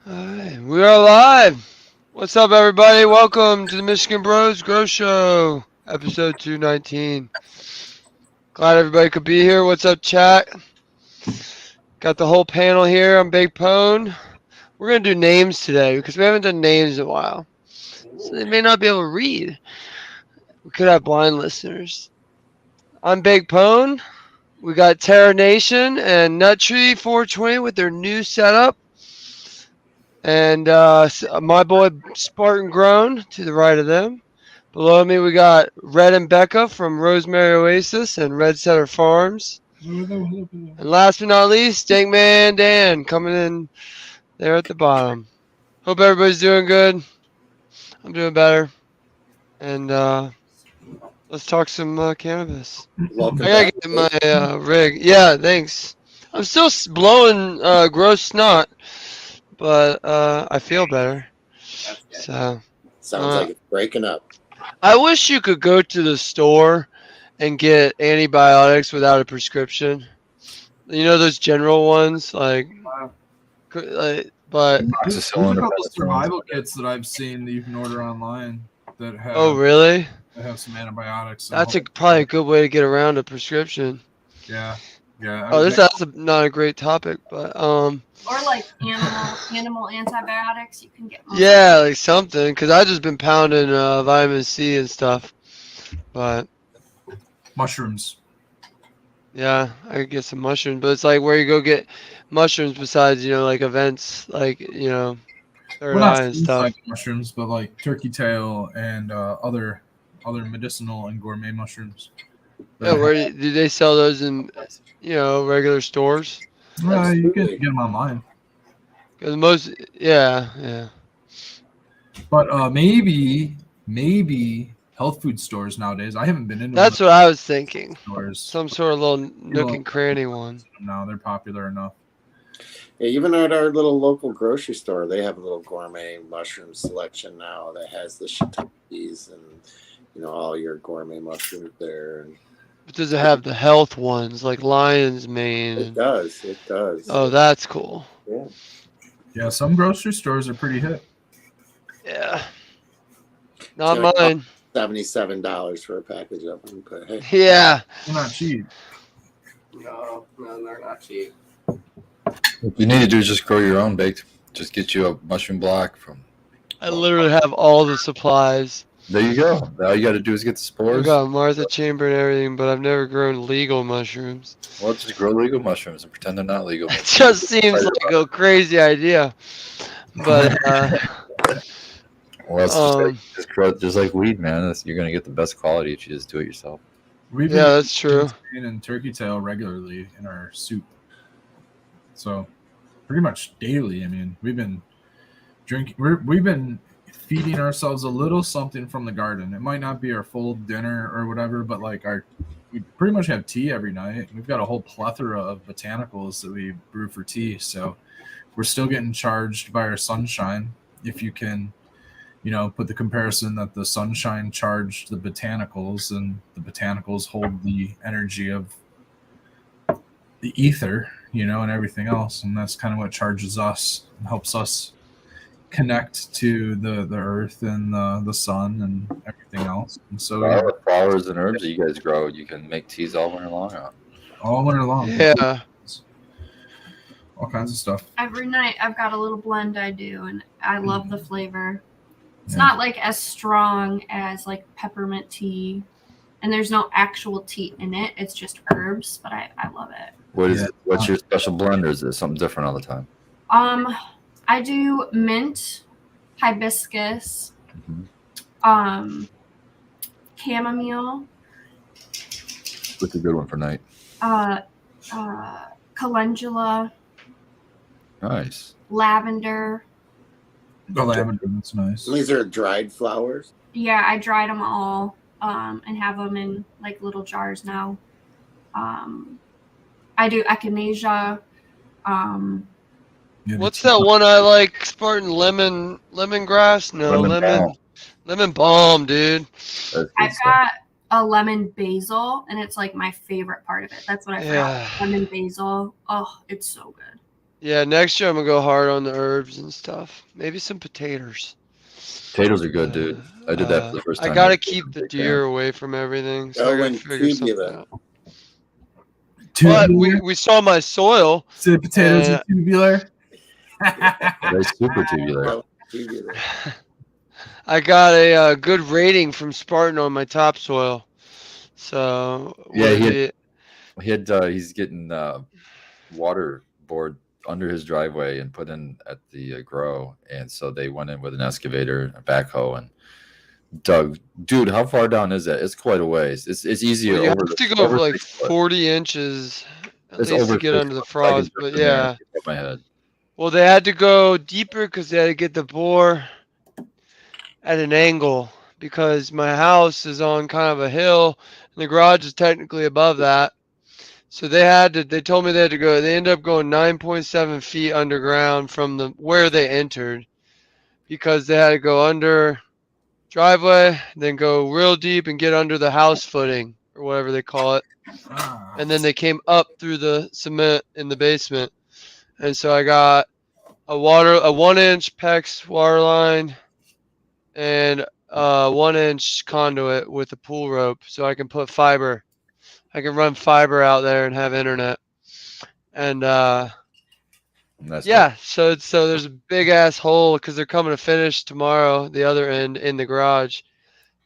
Alright, we are live. What's up, everybody? Welcome to the Michigan Bros Grow Show, episode 219. Glad everybody could be here. What's up, chat? Got the whole panel here. I'm Big Pone. We're going to do names today because we haven't done names in a while. So they may not be able to read. We could have blind listeners. I'm Big Pone. We got Terra Nation and Nuttree 420 with their new setup. And my boy Spartan Grown to the right of them. Below me, we got Red and Becca from Rosemary Oasis and Red Setter Farms. And last but not least, Dankman Dan coming in there at the bottom. Hope everybody's doing good. I'm doing better. And let's talk some cannabis. Welcome I gotta back. get my rig. Yeah, thanks. I'm still blowing gross snot, but I feel better. Okay. So Sounds like it's breaking up. I wish you could go to the store and get antibiotics without a prescription. You know those general ones, but There's a couple survival kits that I've seen that you can order online that have. Oh, really? That have some antibiotics. That's probably a good way to get around a prescription. Yeah. Oh, that's not a great topic, but Or like animal antibiotics, you can get. Yeah, like something, because I've just been pounding vitamin C and stuff. But mushrooms. Yeah, I could get some mushrooms, but it's like where you go get mushrooms besides, like events, like, Third Eye and stuff. Like mushrooms, but like turkey tail and other medicinal and gourmet mushrooms. Yeah, where do they sell those in, regular stores? You can get them online. Because yeah. But maybe health food stores nowadays. I haven't been into. That's what I was thinking. Stores. Some sort of little nook and cranny one. No, they're popular enough. Yeah, even at our little local grocery store, they have a little gourmet mushroom selection now that has the shiitakes and all your gourmet mushrooms there. But does it have the health ones like lion's mane? It does. Oh, that's cool. Yeah. Yeah, some grocery stores are pretty hip. Yeah. Not mine. $77 for a package of them, but hey. Yeah. They're not cheap. No, they're not cheap. What you need to do is just grow your own baked. Just get you a mushroom block from. I literally have all the supplies. There you go. All you got to do is get the I spores. got Martha Chamber and everything, but I've never grown legal mushrooms. Well, just grow legal mushrooms and pretend they're not legal. It just seems like a crazy idea, but Well, it's just grow just like weed, man. You're gonna get the best quality if you just do it yourself. That's true. And turkey tail regularly in our soup, so pretty much daily. I mean, we've been drinking. We've been feeding ourselves a little something from the garden. It might not be our full dinner or whatever, but like we pretty much have tea every night. We've got a whole plethora of botanicals that we brew for tea. So we're still getting charged by our sunshine. If you can, put the comparison that the sunshine charged the botanicals, and the botanicals hold the energy of the ether, and everything else. And that's kind of what charges us and helps us connect to the earth and the sun and everything else. And so all the flowers and herbs that you guys grow, you can make teas all winter long on. All winter long. Yeah. All kinds of stuff. Every night I've got a little blend I do, and I love the flavor. It's not like as strong as like peppermint tea, and there's no actual tea in it. It's just herbs, but I love it. What's your special blend, or is it something different all the time? I do mint, hibiscus, chamomile. What's a good one for night? Calendula. Nice. Lavender. The lavender, that's nice. These are dried flowers. Yeah, I dried them all and have them in like little jars now. I do echinacea. What's that one I like? Spartan lemongrass? No, lemon balm, dude. I've got a lemon basil, and it's like my favorite part of it. That's what I forgot. Lemon basil. Oh, it's so good. Yeah, next year I'm gonna go hard on the herbs and stuff. Maybe some potatoes. Potatoes are good, dude. I did that for the first I time. gotta yesterday. keep I'm a the big deer away from everything, so I Go gotta and figure something tubular. out. But Tubular. we saw my soil. Say potatoes are And- tubular. fan. They're super tubular. Go tubular. I got a good rating from Spartan on my topsoil. So Yeah, would it be he's getting water bored under his driveway and put in at the grow, and so they went in with an excavator, a backhoe, and dug. Dude, how far down is that? It's quite a ways. It's easier well, you over have to go over like 6 foot. 40 inches at It's least to over get 6 under the foot. So I can frost. jump But in there and yeah, pick up my head. well, they had to go deeper because they had to get the bore at an angle because my house is on kind of a hill and the garage is technically above that. So they told me they had to go, they ended up going 9.7 feet underground from where they entered because they had to go under driveway, then go real deep and get under the house footing or whatever they call it. Ah, And then they came up through the cement in the basement. And so I got a 1-inch PEX water line and a 1-inch conduit with a pool rope so I can put fiber. I can run fiber out there and have internet. And And that's yeah, so there's a big ass hole because they're coming to finish tomorrow, the other end in the garage.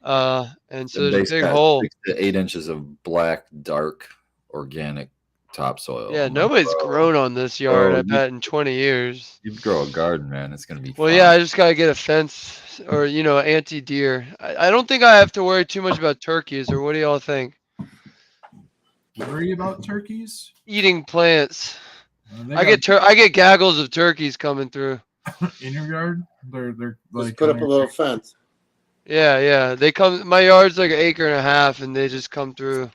And so and there's a they big got hole. 6 to 8 inches of black, dark, organic topsoil. Yeah, I'm like, nobody's grown on this yard, bro, I bet, in 20 years. you'd grow a garden, man. It's gonna be Well, fun. yeah, I just gotta get a fence or anti-deer. I don't think I have to worry too much about turkeys, or what do y'all think? worry about turkeys? Eating plants. They I got get gaggles of turkeys coming through. in your yard. They're Just like put up a little fence. Yeah. They come. My yard's like an acre and a half, and they just come through.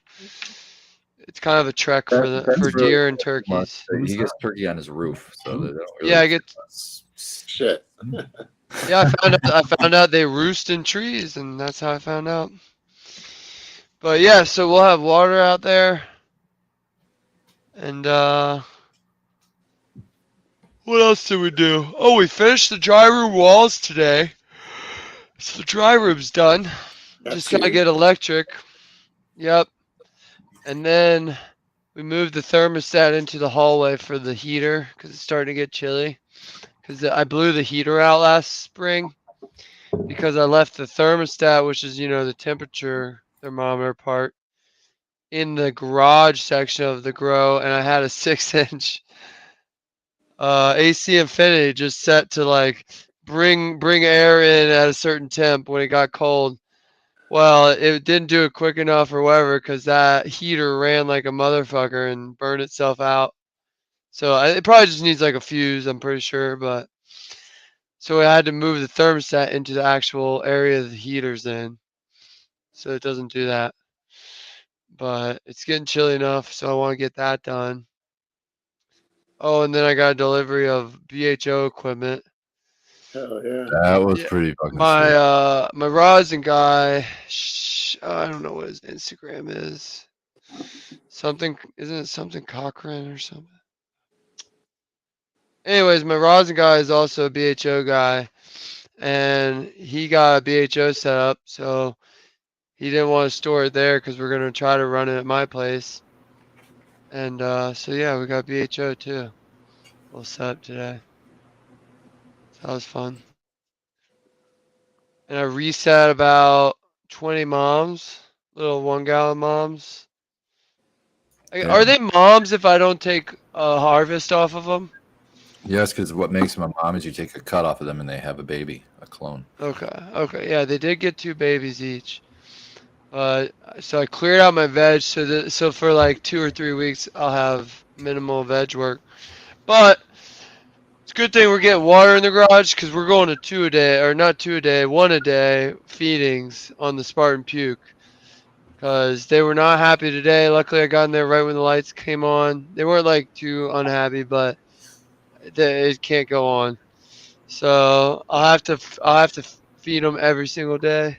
It's kind of a trek That's for really deer and too much. turkeys. He gets turkey on his roof, so they don't really. Yeah, I get. Shit. Yeah, I found out they roost in trees, and that's how I found out. But yeah, so we'll have water out there, and what else did we do? Oh, we finished the dry room walls today. So the dry room's done. That's Just gotta you. get electric. Yep. And then we moved the thermostat into the hallway for the heater because it's starting to get chilly. Because I blew the heater out last spring because I left the thermostat, which is the temperature thermometer part, in the garage section of the grow, and I had a 6-inch AC Infinity just set to like bring air in at a certain temp when it got cold. Well, it didn't do it quick enough or whatever because that heater ran like a motherfucker and burned itself out. So it probably just needs like a fuse, I'm pretty sure. But so I had to move the thermostat into the actual area the heater's in, so it doesn't do that. But it's getting chilly enough, so I want to get that done. Oh, and then I got a delivery of BHO equipment. Hell yeah. That was Yeah, pretty fucking my sweet. my rosin guy, I don't know what his Instagram is. Something, isn't it something Cochran or something? Anyways, my rosin guy is also a BHO guy, and he got a BHO set up, so he didn't want to store it there because we're gonna try to run it at my place. And so yeah, we got BHO too. We'll set up today. So that was fun. And I reset about 20 moms, little 1-gallon moms. Yeah. Are they moms if I don't take a harvest off of them? Yes, because what makes them a mom is you take a cut off of them and they have a baby, a clone. Okay. Yeah, they did get 2 babies each. So I cleared out my veg, so for like 2 or 3 weeks I'll have minimal veg work. But it's a good thing we're getting water in the garage because we're going to 2 a day, or not 2 a day, 1 a day feedings on the Spartan Puke. Because they were not happy today. Luckily, I got in there right when the lights came on. They weren't like too unhappy, but it can't go on. So I'll have to feed them every single day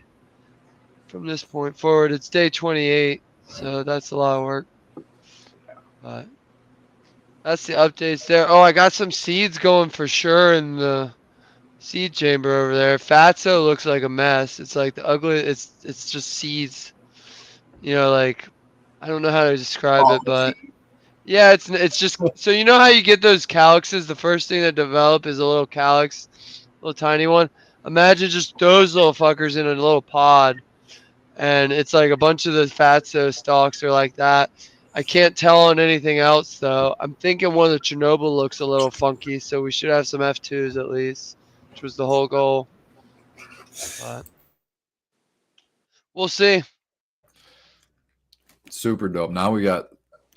from this point forward. It's day 28, so that's a lot of work. But That's the updates there. Oh, I got some seeds going for sure in the seed chamber over there. Fatso looks like a mess. It's like the ugly. It's just seeds. You know, like I don't know how to describe All it, the but yeah, it's just so you know how you get those calyxes. The first thing that develop is a little calyx, little tiny one. Imagine just those little fuckers in a little pod, and it's like a bunch of the fatso stalks are like that. I can't tell on anything else though. I'm thinking one of the Chernobyl looks a little funky, so we should have some F2s at least, which was the whole goal. But we'll see. Super dope. Now we got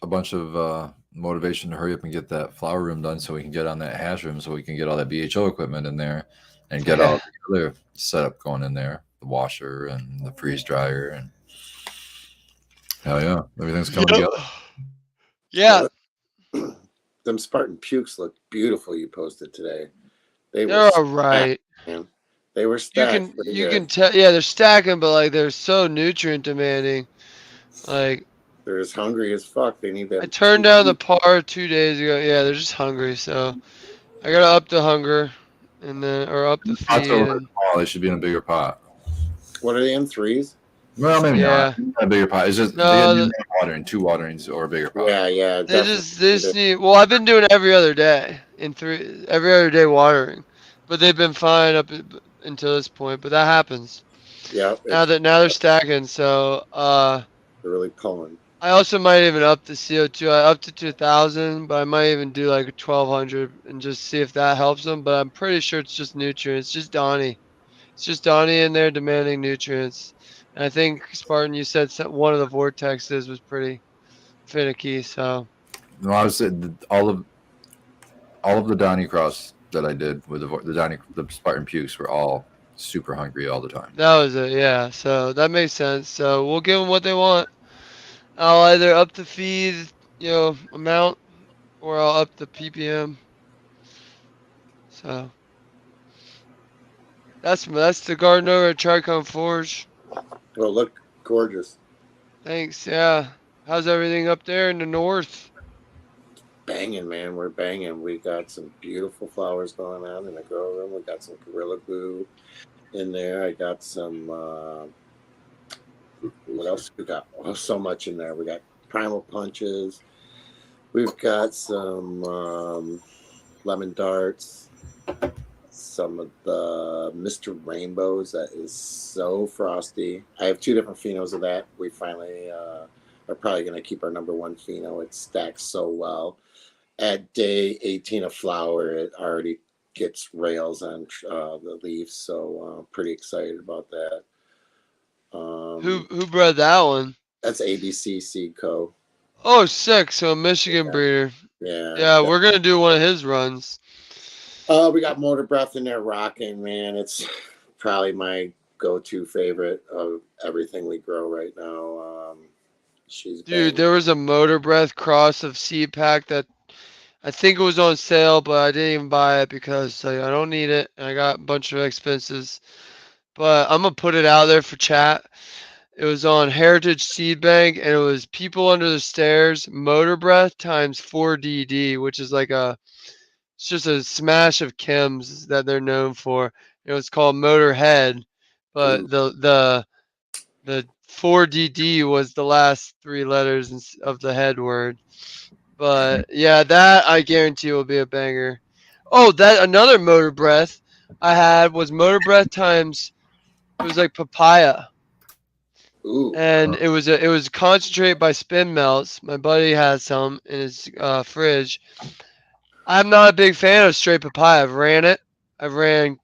a bunch of motivation to hurry up and get that flower room done so we can get on that hash room so we can get all that BHO equipment in there and get all the other setup going in there. The washer and the freeze dryer and hell yeah. Everything's coming together. Yeah, Them Spartan pukes look beautiful. You posted today. They they're were all right. stacked, man. They were You stacked. can Pretty you good. can tell. Yeah, they're stacking, but like they're so nutrient demanding. Like They're as hungry as fuck. They need that. I turned down the par 2 days ago. Yeah, they're just hungry, so I gotta up the hunger, and then or up the Pots feed, over and small. They should be in a bigger pot. What are they in threes? Well, maybe yeah. not a bigger pot. It's just No, they need watering, 2 waterings or a bigger pot. Yeah. they just need. Well, I've been doing every other day every other day watering, but they've been fine until this point. But that happens. Yeah. Now they're stacking, so They're really pulling. I also might even up the CO2. I upped it to 1,000, but I might even do like 1,200 and just see if that helps them. But I'm pretty sure it's just nutrients. Just Donnie. It's just Donnie in there demanding nutrients. And I think Spartan, you said one of the vortexes was pretty finicky. So No, I was all of the Donny Cross that I did with the Spartan pukes were all super hungry all the time. that was it. Yeah. So that makes sense. So we'll give them what they want. I'll either up the feed, amount, or I'll up the ppm. So that's the garden over at Tricon Forge. Oh, look, gorgeous. Thanks. Yeah. How's everything up there in the north? Banging, man. We're banging. We got some beautiful flowers going on in the grow room. We got some Gorilla Glue in there. I got some. What else we got? Oh, so much in there. We got Primal Punches. We've got some Lemon Darts. Some of the Mr. Rainbows that is so frosty. I have 2 different phenos of that. We finally are probably going to keep our number 1 pheno. It stacks so well. At day 18 of flower, it already gets rails on the leaves, so pretty excited about that. Who bred that one? That's ABC Seed Co. Oh, sick. So a Michigan breeder. Yeah, we're gonna do one of his runs. We got Motor Breath in there rocking, man. It's probably my go-to favorite of everything we grow right now. Dude, there was a Motor Breath cross of seed pack that I think it was on sale, but I didn't even buy it because I don't need it, and I got a bunch of expenses. But I'm gonna put it out there for chat. It was on Heritage Seed Bank, and it was People Under the Stairs Motor Breath times 4DD, which is like it's just a smash of chems that they're known for. It was called Motorhead, but the 4DD was the last 3 letters of the head word. But yeah, that I guarantee will be a banger. Oh, that another Motor Breath I had was Motor Breath times. It was like papaya. Ooh. And it was concentrate by Spin Melts. My buddy has some in his fridge. I'm not a big fan of straight papaya. I've ran it. I've ran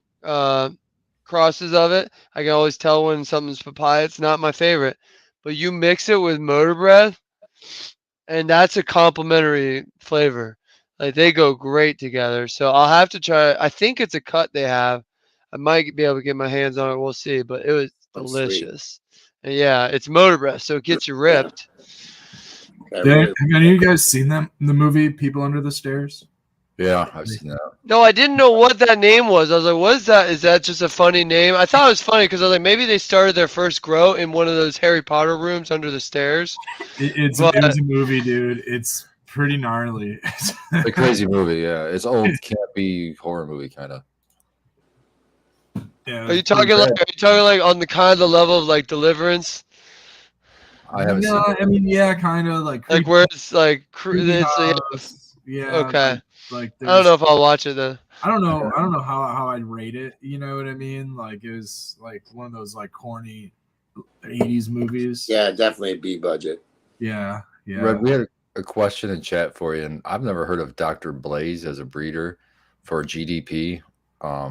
crosses of it. I can always tell when something's papaya. It's not my favorite. But you mix it with Motor Breath, and that's a complementary flavor. Like they go great together. So I'll have to try. I think it's a cut they have. I might be able to get my hands on it. We'll see. But it was delicious. And yeah, it's Motor Breath, so it gets you ripped. Yeah. Have any of you guys seen the movie People Under the Stairs? Yeah, I've seen that. No, I didn't know what that name was. I was like, what is that? Is that just a funny name? I thought it was funny because I was like, maybe they started their first grow in one of those Harry Potter rooms under the stairs. It was a movie, dude. It's pretty gnarly. A crazy movie, yeah. It's old, campy horror movie kind of. Yeah, Are you talking like on the kind of the level of like Deliverance? I haven't seen no, it. I mean, yeah, kind of like Like where it's like creepy it's house. Yeah, okay. like I don't know if I'll watch it then. I don't know how I'd rate it. You know what I mean? Like it was like one of those like corny 80s movies. Yeah, definitely a B budget. Yeah. Red, we had a question in chat for you, and I've never heard of Dr. Blaze as a breeder for GDP. I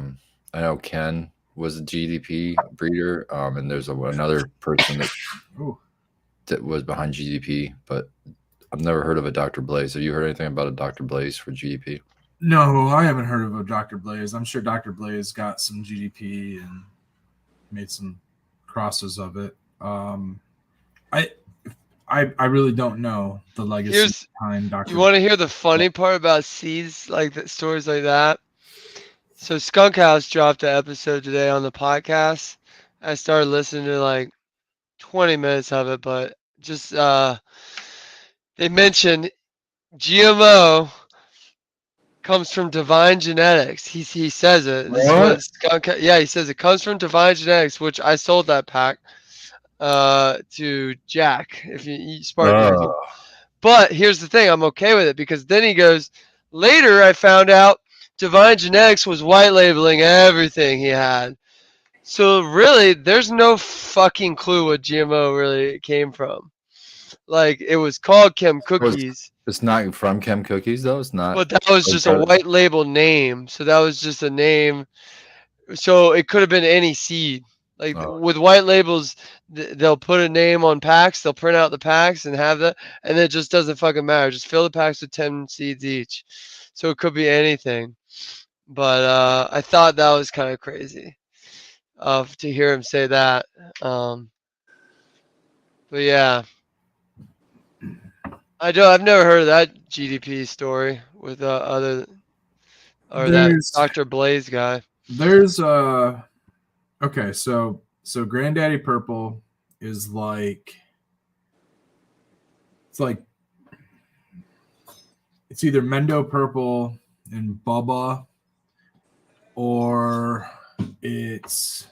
know Ken was a GDP breeder, and there's another person that was behind GDP, but I've never heard of a Dr. Blaze. Have you heard anything about a Dr. Blaze for GDP? No, I haven't heard of a Dr. Blaze. I'm sure Dr. Blaze got some GDP and made some crosses of it. I really don't know the legacy behind Dr. You want to hear the funny part about seeds, like stories like that? So Skunk House dropped an episode today on the podcast. I started listening to like 20 minutes of it, but just they mentioned GMO comes from divine genetics. He says it. This is what Skunk. Yeah, he says it comes from divine genetics, which I sold that pack to Jack if you eat Spark. But here's the thing, I'm okay with it because then he goes, later I found out divine genetics was white labeling everything he had. So really, there's no fucking clue what GMO really came from. Like it was called Chem Cookies. It's not from Chem Cookies though. It's not. But that was just a white label name. So that was just a name. So it could have been any seed. Like with white labels, they'll put a name on packs. They'll print out the packs and have that, and it just doesn't fucking matter. Just fill the packs with 10 seeds each. So it could be anything. But I thought that was kind of crazy to hear him say that. But yeah. I've never heard of that GDP story with that Dr. Blaze guy. There's okay, so Granddaddy Purple is like it's either Mendo Purple and Bubba or it's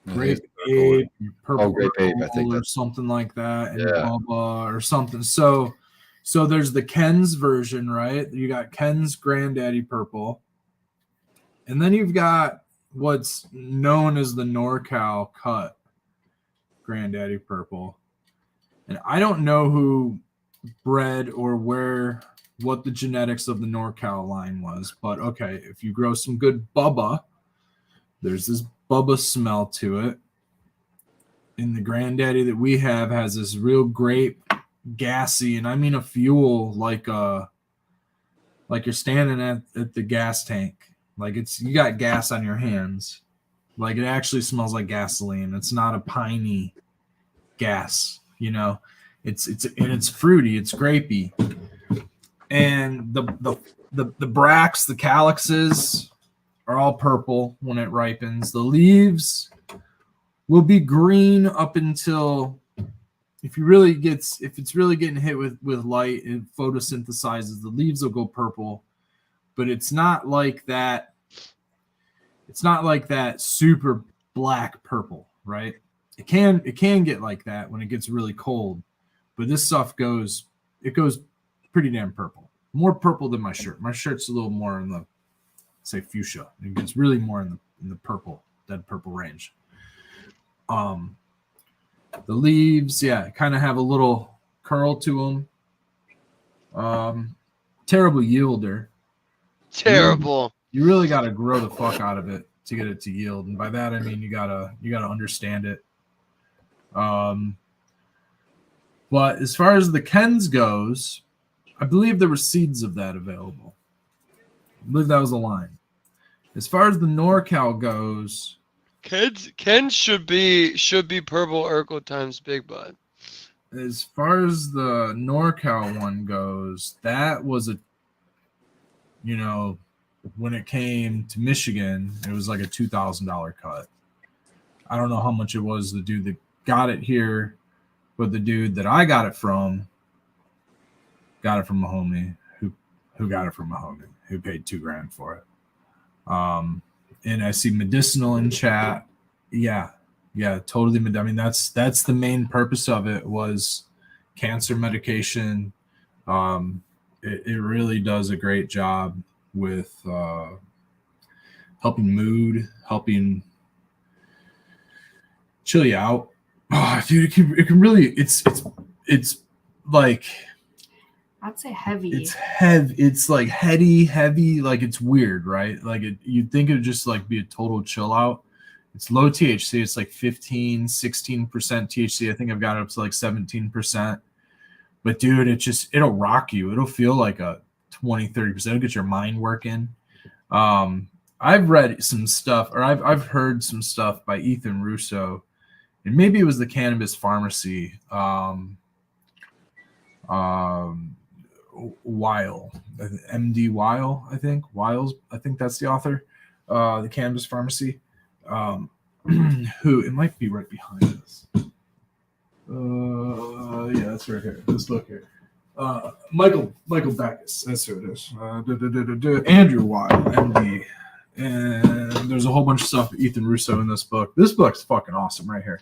Grape Ape, Purple Grape Ape, I think, or something like that, and Bubba or something. So there's the Ken's version, right? You got Ken's Granddaddy Purple, and then you've got what's known as the NorCal cut Granddaddy Purple. And I don't know who bred or what the genetics of the NorCal line was, but okay, if you grow some good Bubba, there's this Bubba smell to it. And the Granddaddy that we have has this real grape, gassy, and I mean a fuel like you're standing at the gas tank. Like you got gas on your hands. Like it actually smells like gasoline. It's not a piney gas, you know. It's fruity, it's grapey. And the bracts, the calyxes are all purple when it ripens. The leaves will be green up until if it's really getting hit with light and photosynthesizes, the leaves will go purple. But it's not like that. It's not like that super black purple, right? It can get like that when it gets really cold, but this stuff goes pretty damn purple. More purple than my shirt. My shirt's a little more in the say fuchsia. It gets really more in the purple, dead purple range. The leaves, kind of have a little curl to them. Terrible yielder. Terrible. You really got to grow the fuck out of it to get it to yield, and by that I mean you gotta understand it. But as far as the Ken's goes, I believe there were seeds of that available. I believe that was a line. As far as the NorCal goes, Ken should be purple Urkel times Big Bud. As far as the NorCal one goes, that was when it came to Michigan, it was like a $2,000 cut. I don't know how much it was the dude that got it here, but the dude that I got it from Got it from a homie who got it from a homie who paid $2,000 for it. And I see medicinal in chat. Yeah, totally. I mean, that's the main purpose of it, was cancer medication. It really does a great job with helping mood, helping chill you out. Oh, dude, it can really, it's like, I'd say heavy. it's heavy. It's like heavy. Like, it's weird, right? Like, you'd think it would just like be a total chill out. It's low THC. It's like 15, 16% THC. I think I've got it up to like 17%. But dude, it'll rock you. It'll feel like a 20, 30%. It'll get your mind working. I've read some stuff, or I've heard some stuff by Ethan Russo, and maybe it was the Cannabis Pharmacy. Weil, MD Weil, I think. Wiles, I think that's the author. The Cannabis Pharmacy. Who, it might be right behind us. Yeah, that's right here. Let's look here. Michael Backus, that's who it is. Andrew Weil, MD. And there's a whole bunch of stuff with Ethan Russo in this book. This book's fucking awesome right here.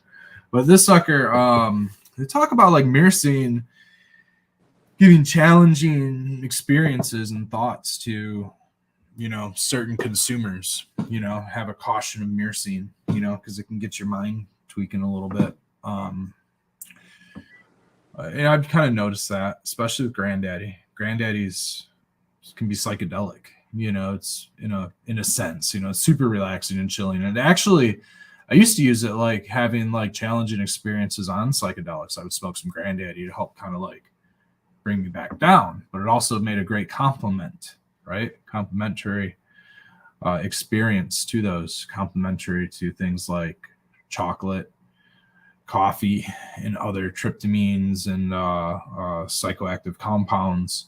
But this sucker, they talk about like myrcene giving challenging experiences and thoughts to, certain consumers, have a caution of myrcene, because it can get your mind tweaking a little bit. And I've kind of noticed that, especially with Granddaddy. Granddaddy's can be psychedelic, it's in a sense, it's super relaxing and chilling. And actually, I used to use it like having like challenging experiences on psychedelics. I would smoke some Granddaddy to help kind of like bring me back down, but it also made a great complement, right? Complementary experience to those, complementary to things like chocolate, coffee, and other tryptamines and psychoactive compounds.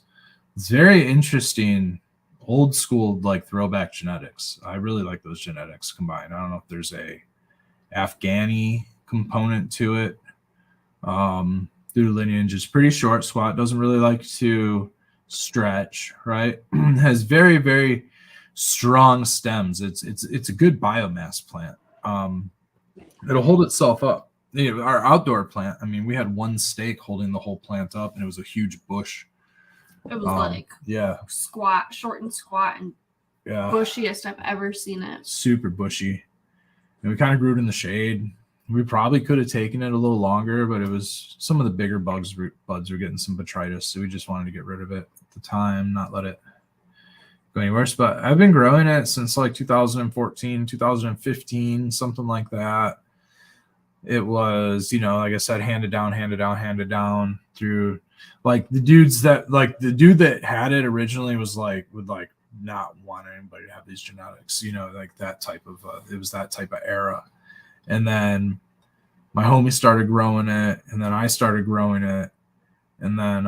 It's very interesting, old school, like throwback genetics. I really like those genetics combined. I don't know if there's a Afghani component to it. Through lineage is pretty short. Squat doesn't really like to stretch, right? Has very, very strong stems. It's a good biomass plant. It'll hold itself up. Our outdoor plant, I mean, we had one stake holding the whole plant up, and it was a huge bush. It was short and squat, and bushiest I've ever seen it. Super bushy. And we kind of grew it in the shade. We probably could have taken it a little longer, but it was some of the bigger buds were getting some botrytis, so we just wanted to get rid of it at the time, not let it go any worse. But I've been growing it since like 2014, 2015, something like that. It was, like I said, handed down through like the dude that had it originally was like, would like not want anybody to have these genetics, like that type of, it was that type of era. And then my homie started growing it, and then I started growing it. And then,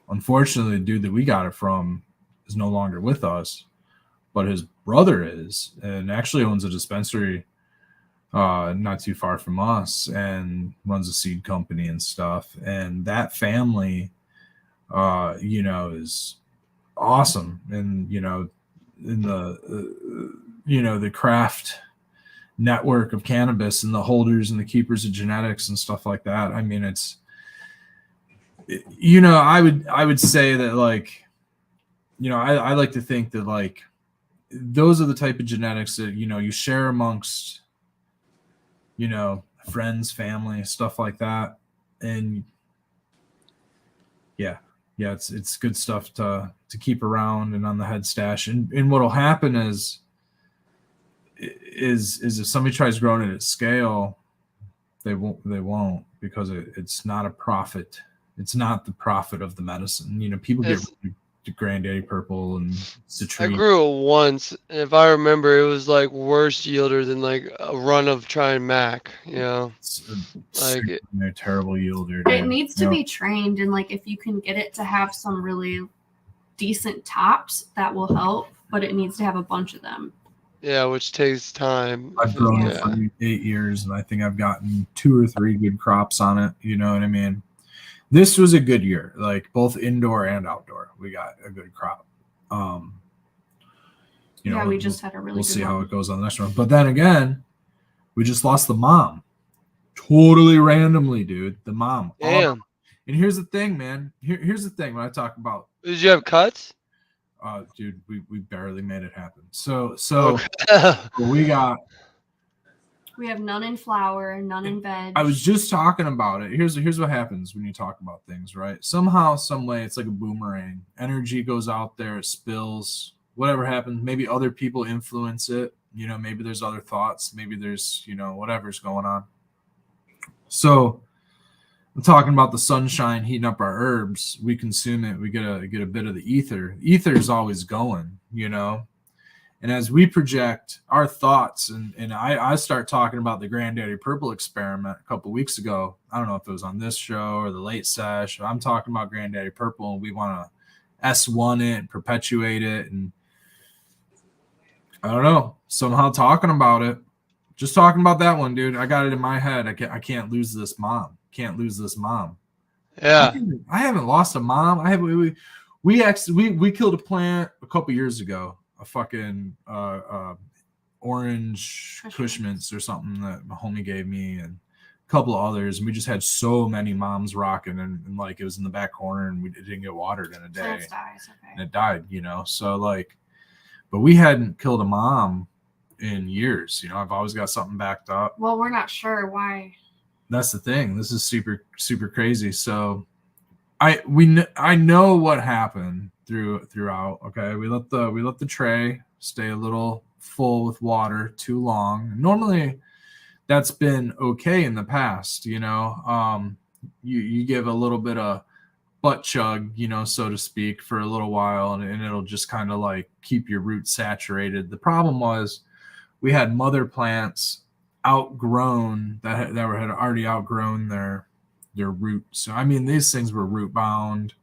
unfortunately, the dude that we got it from is no longer with us, but his brother is, and actually owns a dispensary not too far from us, and runs a seed company and stuff. And that family, is awesome. And, in the craft network of cannabis and the holders and the keepers of genetics and stuff like that. I mean, I would say that like, I like to think that like those are the type of genetics that, you share amongst, friends, family, stuff like that. And it's good stuff to keep around and on the head stash. And what'll happen is if somebody tries growing it at scale, they won't because it's not a profit. It's not the profit of the medicine. People get Granddaddy Purple and Citrine. I grew it once. If I remember, it was like worse yielder than like a run of trying Mac. It's a terrible yielder. It needs to be trained, and like if you can get it to have some really decent tops, that will help. But it needs to have a bunch of them. Yeah, which takes time. I've grown it for 8 years, and I think I've gotten 2 or 3 good crops on it. You know what I mean? this was a good year, like both indoor and outdoor. We got a good crop. We just had a really we'll good see one. how it goes on the next one. But then again, we just lost the mom. Totally randomly, dude. The mom. Damn. And here's the thing, man. Here's the thing when I talk about Did you have cuts? dude, we barely made it happen. So Okay. we have none in flour, none in veg. I was just talking about it. Here's what happens when you talk about things, right? Somehow, some way, it's like a boomerang. Energy goes out there, it spills. Whatever happens, maybe other people influence it. Maybe there's other thoughts. Maybe there's, whatever's going on. So I'm talking about the sunshine heating up our herbs. We consume it. We get a bit of the ether. Ether is always going, And as we project our thoughts, and I start talking about the Granddaddy Purple experiment a couple weeks ago. I don't know if it was on this show or the late sesh. I'm talking about Granddaddy Purple, and we want to S1 it and perpetuate it. And I don't know, somehow talking about it, just talking about that one, dude. I got it in my head. I can't lose this mom. Can't lose this mom. Yeah. I haven't lost a mom. We killed a plant a couple years ago. A fucking orange Cushman's or something that my homie gave me, and a couple of others. And we just had so many moms rocking, and like it was in the back corner, and it didn't get watered in a day. It dies, okay. And it died, So like, but we hadn't killed a mom in years. I've always got something backed up. Well, we're not sure why. That's the thing. This is super, super crazy. So I know what happened throughout. Okay. We let the tray stay a little full with water too long. Normally that's been okay in the past, you give a little bit of butt chug, so to speak, for a little while, and it'll just kind of like keep your roots saturated. The problem was we had mother plants outgrown that had already outgrown their roots. So I mean, these things were root bound.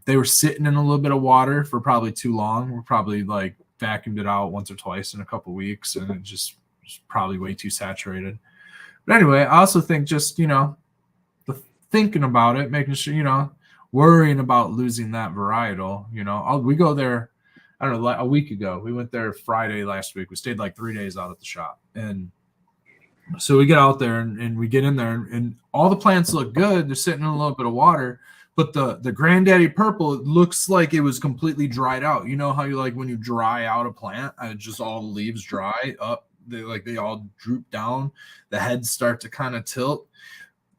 They were sitting in a little bit of water for probably too long. We're probably like vacuumed it out once or twice in a couple weeks, and it just was probably way too saturated. But anyway, I also think just thinking about it, making sure, worrying about losing that varietal. We go there, I don't know, like a week ago. We went there Friday last week. We stayed like 3 days out at the shop. And so we get out there and we get in there, and all the plants look good. They're sitting in a little bit of water, but the Granddaddy Purple, it looks like it was completely dried out. You know how you like when you dry out a plant, just all the leaves dry up, they all droop down, the heads start to kind of tilt.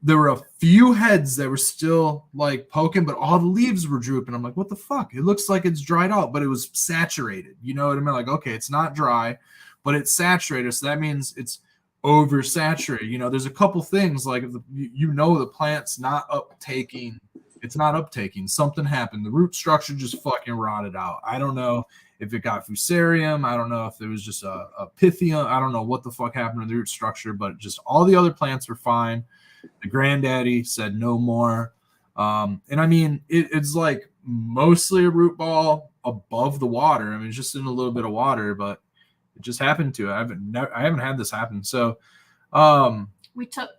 There were a few heads that were still like poking, but all the leaves were drooping. I'm like, what the fuck? It looks like it's dried out, but it was saturated. You know what I mean? Like, okay, it's not dry, but it's saturated. So that means it's oversaturated. There's a couple things like, the plant's not uptaking. It's not uptaking. Something happened. The root structure just fucking rotted out. I don't know if it got fusarium. I don't know if it was just a pythium. I don't know what the fuck happened to the root structure, but just all the other plants were fine. The Granddaddy said no more. And I mean, it's like mostly a root ball above the water. I mean, it's just in a little bit of water, but it just happened to it. I haven't had this happen. So we took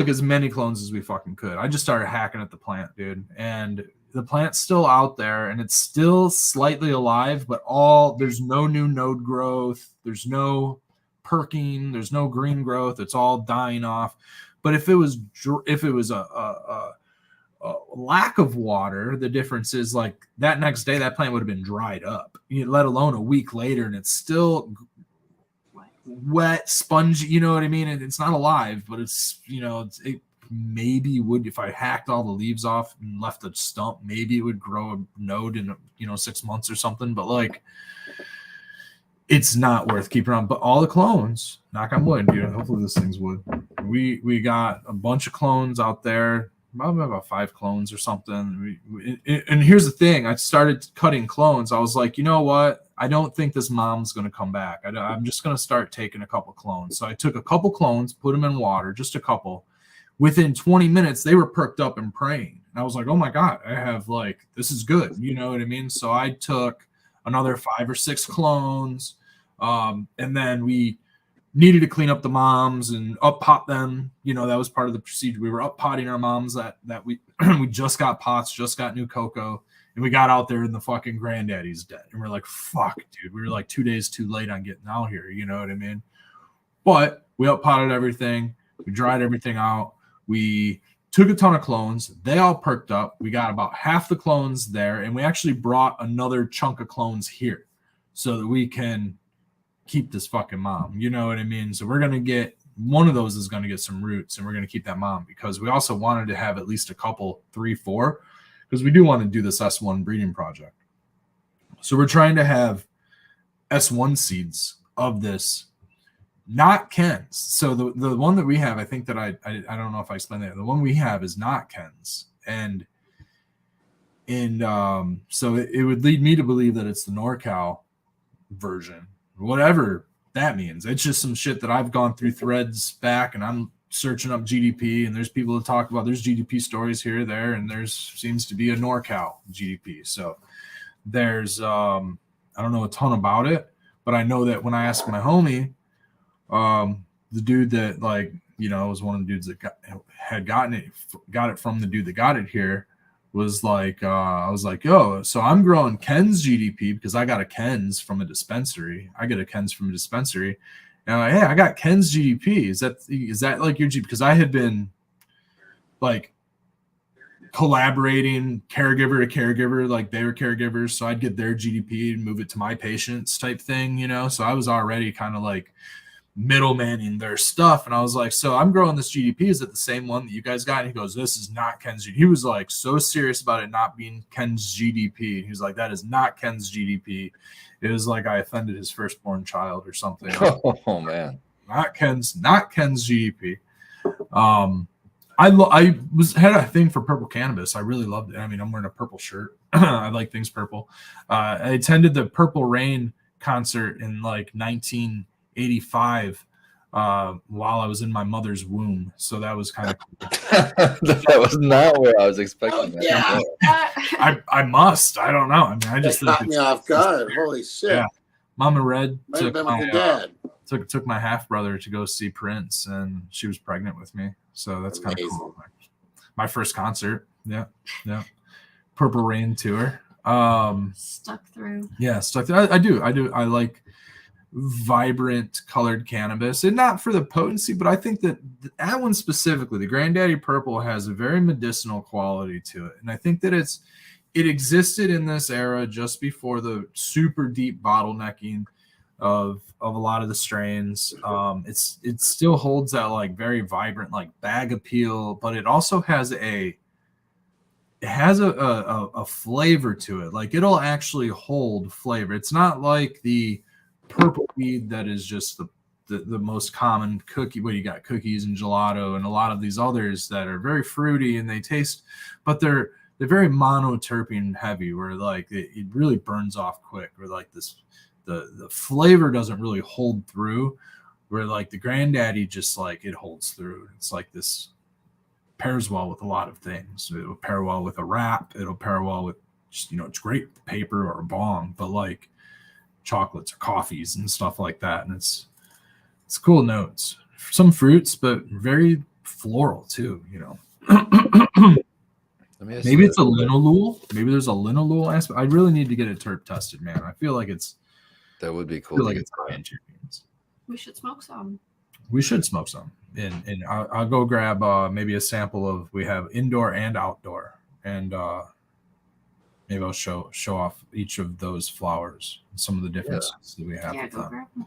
as many clones as we fucking could. I just started hacking at the plant, dude. And the plant's still out there, and it's still slightly alive, but there's no new node growth. There's no perking. There's no green growth. It's all dying off. But if it was a lack of water, the difference is like that next day that plant would have been dried up, let alone a week later, and it's still wet, spongy. You know what I mean? And it's not alive, but it's it maybe would, if I hacked all the leaves off and left a stump, maybe it would grow a node in 6 months or something. But like, it's not worth keeping on. But all the clones, knock on wood, dude. Hopefully this thing's wood. We got a bunch of clones out there, probably about 5 clones or something. And here's the thing: I started cutting clones. I was like, you know what? I don't think this mom's going to come back. I'm just going to start taking a couple clones. So I took a couple clones, put them in water, just a couple. Within 20 minutes, they were perked up and praying. And I was like, oh my God, I have this is good. You know what I mean? So I took another 5 or 6 clones. And then we needed to clean up the moms and up pot them. You know, that was part of the procedure. We were up potting our moms that we we just got pots, just got new cocoa, and we got out there and the fucking granddaddy's dead. And we're like, fuck, dude. We were like 2 days too late on getting out here. You know what I mean? But we up potted everything. We dried everything out. We took a ton of clones. They all perked up. We got about half the clones there, and we actually brought another chunk of clones here so that we can keep this fucking mom. You know what I mean? So we're going to get one of those is going to get some roots, and we're going to keep that mom because we also wanted to have at least a couple, 3, 4, because we do want to do this S1 breeding project. So we're trying to have S1 seeds of this, not Ken's. So the one that we have, I think that I don't know if I explained that. The one we have is not Ken's, and so it would lead me to believe that it's the NorCal version, whatever that means. It's just some shit that I've gone through threads back, and I'm searching up GDP, and there's people to talk about. There's GDP stories here, there, and there's seems to be a NorCal GDP. So there's I don't know a ton about it, but I know that when I asked my homie, the dude that like, you know, was one of the dudes that got it from the dude that got it here, was like, I was like, yo, so I'm growing Ken's GDP because I got a Ken's from a dispensary. I get a Ken's from a dispensary. And I'm like, hey, I got Ken's GDP. Is that like your GDP? Because I had been like collaborating caregiver to caregiver, like they were caregivers. So I'd get their GDP and move it to my patients type thing, you know? So I was already kind of like middlemaning their stuff. And I was like, so I'm growing this GDP. Is it the same one that you guys got? And he goes, this is not Ken's GDP. He was like so serious about it not being Ken's GDP. He was like, that is not Ken's GDP. It was like I offended his firstborn child or something. Oh man. Not Ken's GDP. I had a thing for purple cannabis. I really loved it. I mean, I'm wearing a purple shirt. I like things purple. I attended the Purple Rain concert in like 1985 while I was in my mother's womb. So that was kind of cool. That was not where I was expecting that. Yeah. I must. I don't know. I mean, I just caught me off guard. Holy shit. Yeah. Mama Red Might have been with your dad. took my half brother to go see Prince, and she was pregnant with me. So that's kind of cool. My first concert. Yeah. Purple Rain tour. Stuck through. Yeah, stuck through. I do. I like vibrant colored cannabis, and not for the potency, but I think that one specifically, the Granddaddy Purple, has a very medicinal quality to it. And I think that it existed in this era just before the super deep bottlenecking of a lot of the strains. It still holds that like very vibrant like bag appeal, but it also has a flavor to it. Like it'll actually hold flavor. It's not like the purple weed that is just the most common cookie. Well, you got cookies and gelato and a lot of these others that are very fruity and they taste, but they're very monoterpene heavy, where like it really burns off quick, where like the flavor doesn't really hold through, where like the Granddaddy just like it holds through. It's like this pairs well with a lot of things. It'll pair well with a wrap. It'll pair well with just, you know, it's great with paper or a bong, but like chocolates or coffees and stuff like that. And it's cool notes, some fruits, but very floral too, you know. Maybe it's a linalool. Maybe there's a linalool aspect. I really need to get it terp tested, man. I feel like that would be cool. I feel like it's high in terpenes. We should smoke some. We should smoke some. And I'll go grab maybe a sample of, we have indoor and outdoor, and maybe I'll show off each of those flowers, some of the differences that we have. Yeah, with go them. grab them.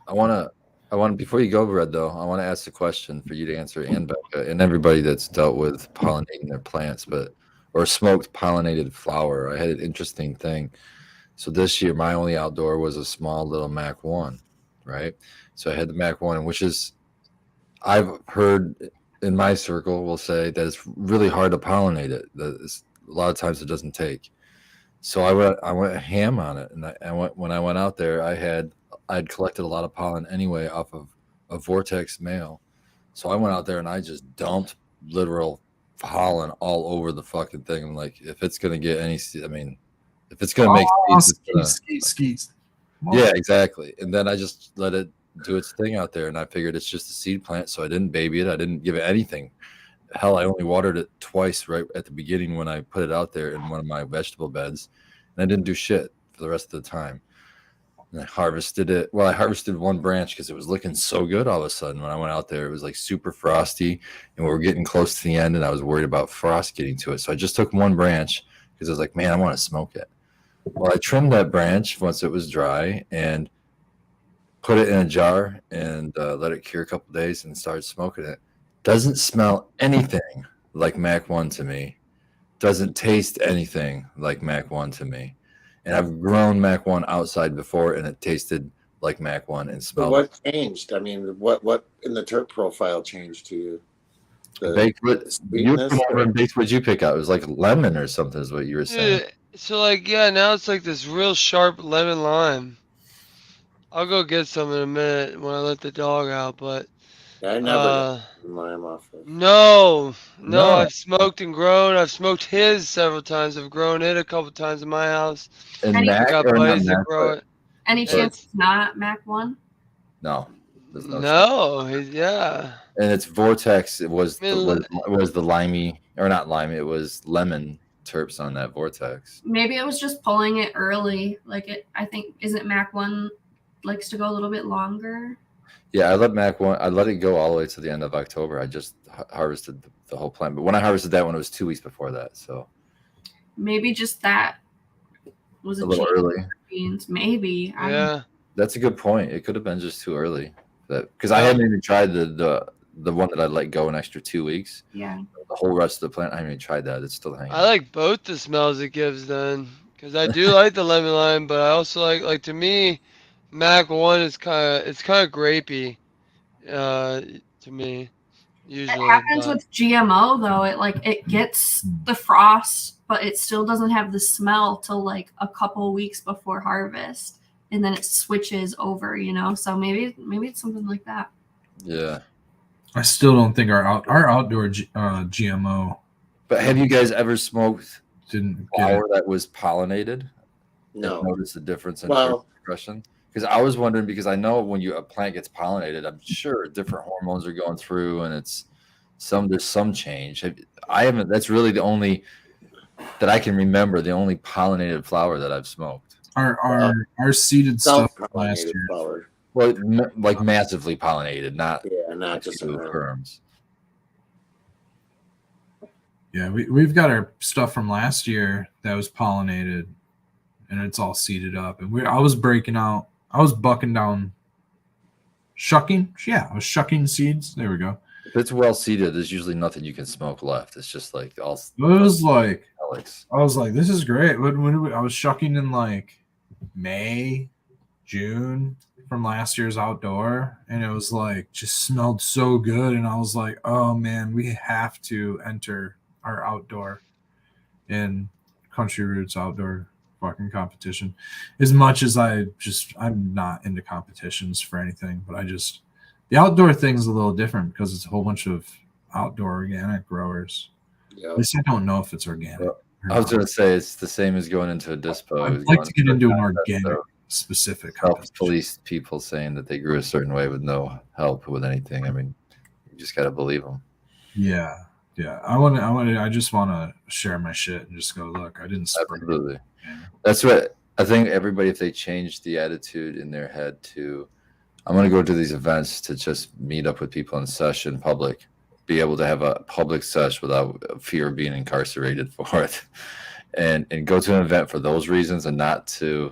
I want before you go, Red, though, I want to ask a question for you to answer, and Becca, and everybody that's dealt with pollinating their plants, or smoked pollinated flower. I had an interesting thing. So this year, my only outdoor was a small little Mac 1, right? So I had the Mac 1, which is, I've heard in my circle will say that it's really hard to pollinate it. A lot of times it doesn't take. So I went ham on it, and when I went out there, I'd collected a lot of pollen anyway off of a Vortex male. So I went out there and I just dumped literal pollen all over the fucking thing. I'm like, if it's gonna get any, I mean, if it's gonna make seeds, skis. yeah, exactly. And then I just let it do its thing out there. And I figured it's just a seed plant, so I didn't baby it. I didn't give it anything. Hell, I only watered it twice right at the beginning when I put it out there in one of my vegetable beds, and I didn't do shit for the rest of the time. And I harvested it. Well, I harvested one branch because it was looking so good all of a sudden. When I went out there, it was like super frosty, and we were getting close to the end, and I was worried about frost getting to it. So I just took one branch because I was like, man, I want to smoke it. Well, I trimmed that branch once it was dry and put it in a jar and let it cure a couple days and started smoking it. Doesn't smell anything like Mac 1 to me. Doesn't taste anything like Mac 1 to me. And I've grown Mac 1 outside before, and it tasted like Mac 1 and So smelled. what changed? I mean, what in the terp profile changed to you? Baked what sweetness what'd you pick out? It was like lemon or something is what you were saying. So like, yeah, now it's like this real sharp lemon lime. I'll go get some in a minute when I let the dog out, but I never got lime off of. no, No. I've smoked and grown. I've smoked his several times. I've grown it a couple times in my house. And Any- Mac, I got or not buddies that Mac, grow but it. Any It's- chance it's not Mac 1? no. There's no chance. No, yeah. And it's Vortex. It was I mean, the limey, or not lime. It was lemon terps on that Vortex. Maybe it was just pulling it early. I think, isn't Mac 1 likes to go a little bit longer? Yeah, I let Mac 1. I let it go all the way to the end of October. I just harvested the whole plant. But when I harvested that one, it was 2 weeks before that. So Maybe just that was a a little change early. in beans. Maybe. I don't know. Yeah. That's a good point. It could have been just too early. Because I hadn't even tried the one that I let go an extra 2 weeks. Yeah. The whole rest of the plant, I haven't even tried that. It's still hanging. I like both the smells it gives then, because I do like the lemon lime, but I also like to me, Mac 1 is kind of grapey, to me, usually. It happens but- with GMO though. It gets the frost, but it still doesn't have the smell till like a couple weeks before harvest, and then it switches over. So maybe it's something like that. Yeah. I still don't think our outdoor GMO But have you guys ever smoked didn't get it. flower that was pollinated? No. Notice the difference in Well- progression? Because I was wondering, because I know when a plant gets pollinated, I'm sure different hormones are going through, and there's some change. I haven't. That's really the only that I can remember. The only pollinated flower that I've smoked. Our seeded stuff last Self-pollinated year. flower. Well, like massively pollinated, not Yeah, not just two a firms. Yeah, we've got our stuff from last year that was pollinated, and it's all seeded up. And I was bucking down, shucking. Yeah, I was shucking seeds. There we go. If it's well seeded, there's usually nothing you can smoke left. It's just like all. It was like Alex. I was like, this is great. I was shucking in like May, June from last year's outdoor, and it was like just smelled so good. And I was like, oh man, we have to enter our outdoor in Country Roots outdoor fucking competition. As much as I'm not into competitions for anything, but the outdoor thing's a little different because it's a whole bunch of outdoor organic growers. Yeah. At least I don't know if it's organic. Well, or I was not. going to say it's the same as going into a dispo. I'd like to get into an organic specific Help competition. police people saying that they grew a certain way with no help with anything. I mean, you just got to believe them. Yeah. I just want to share my shit and just go, look, I didn't spray. Absolutely. Yeah. That's what I think. Everybody, if they change the attitude in their head to, I'm going to go to these events to just meet up with people in session, public, be able to have a public sesh without fear of being incarcerated for it, and go to an event for those reasons, and not to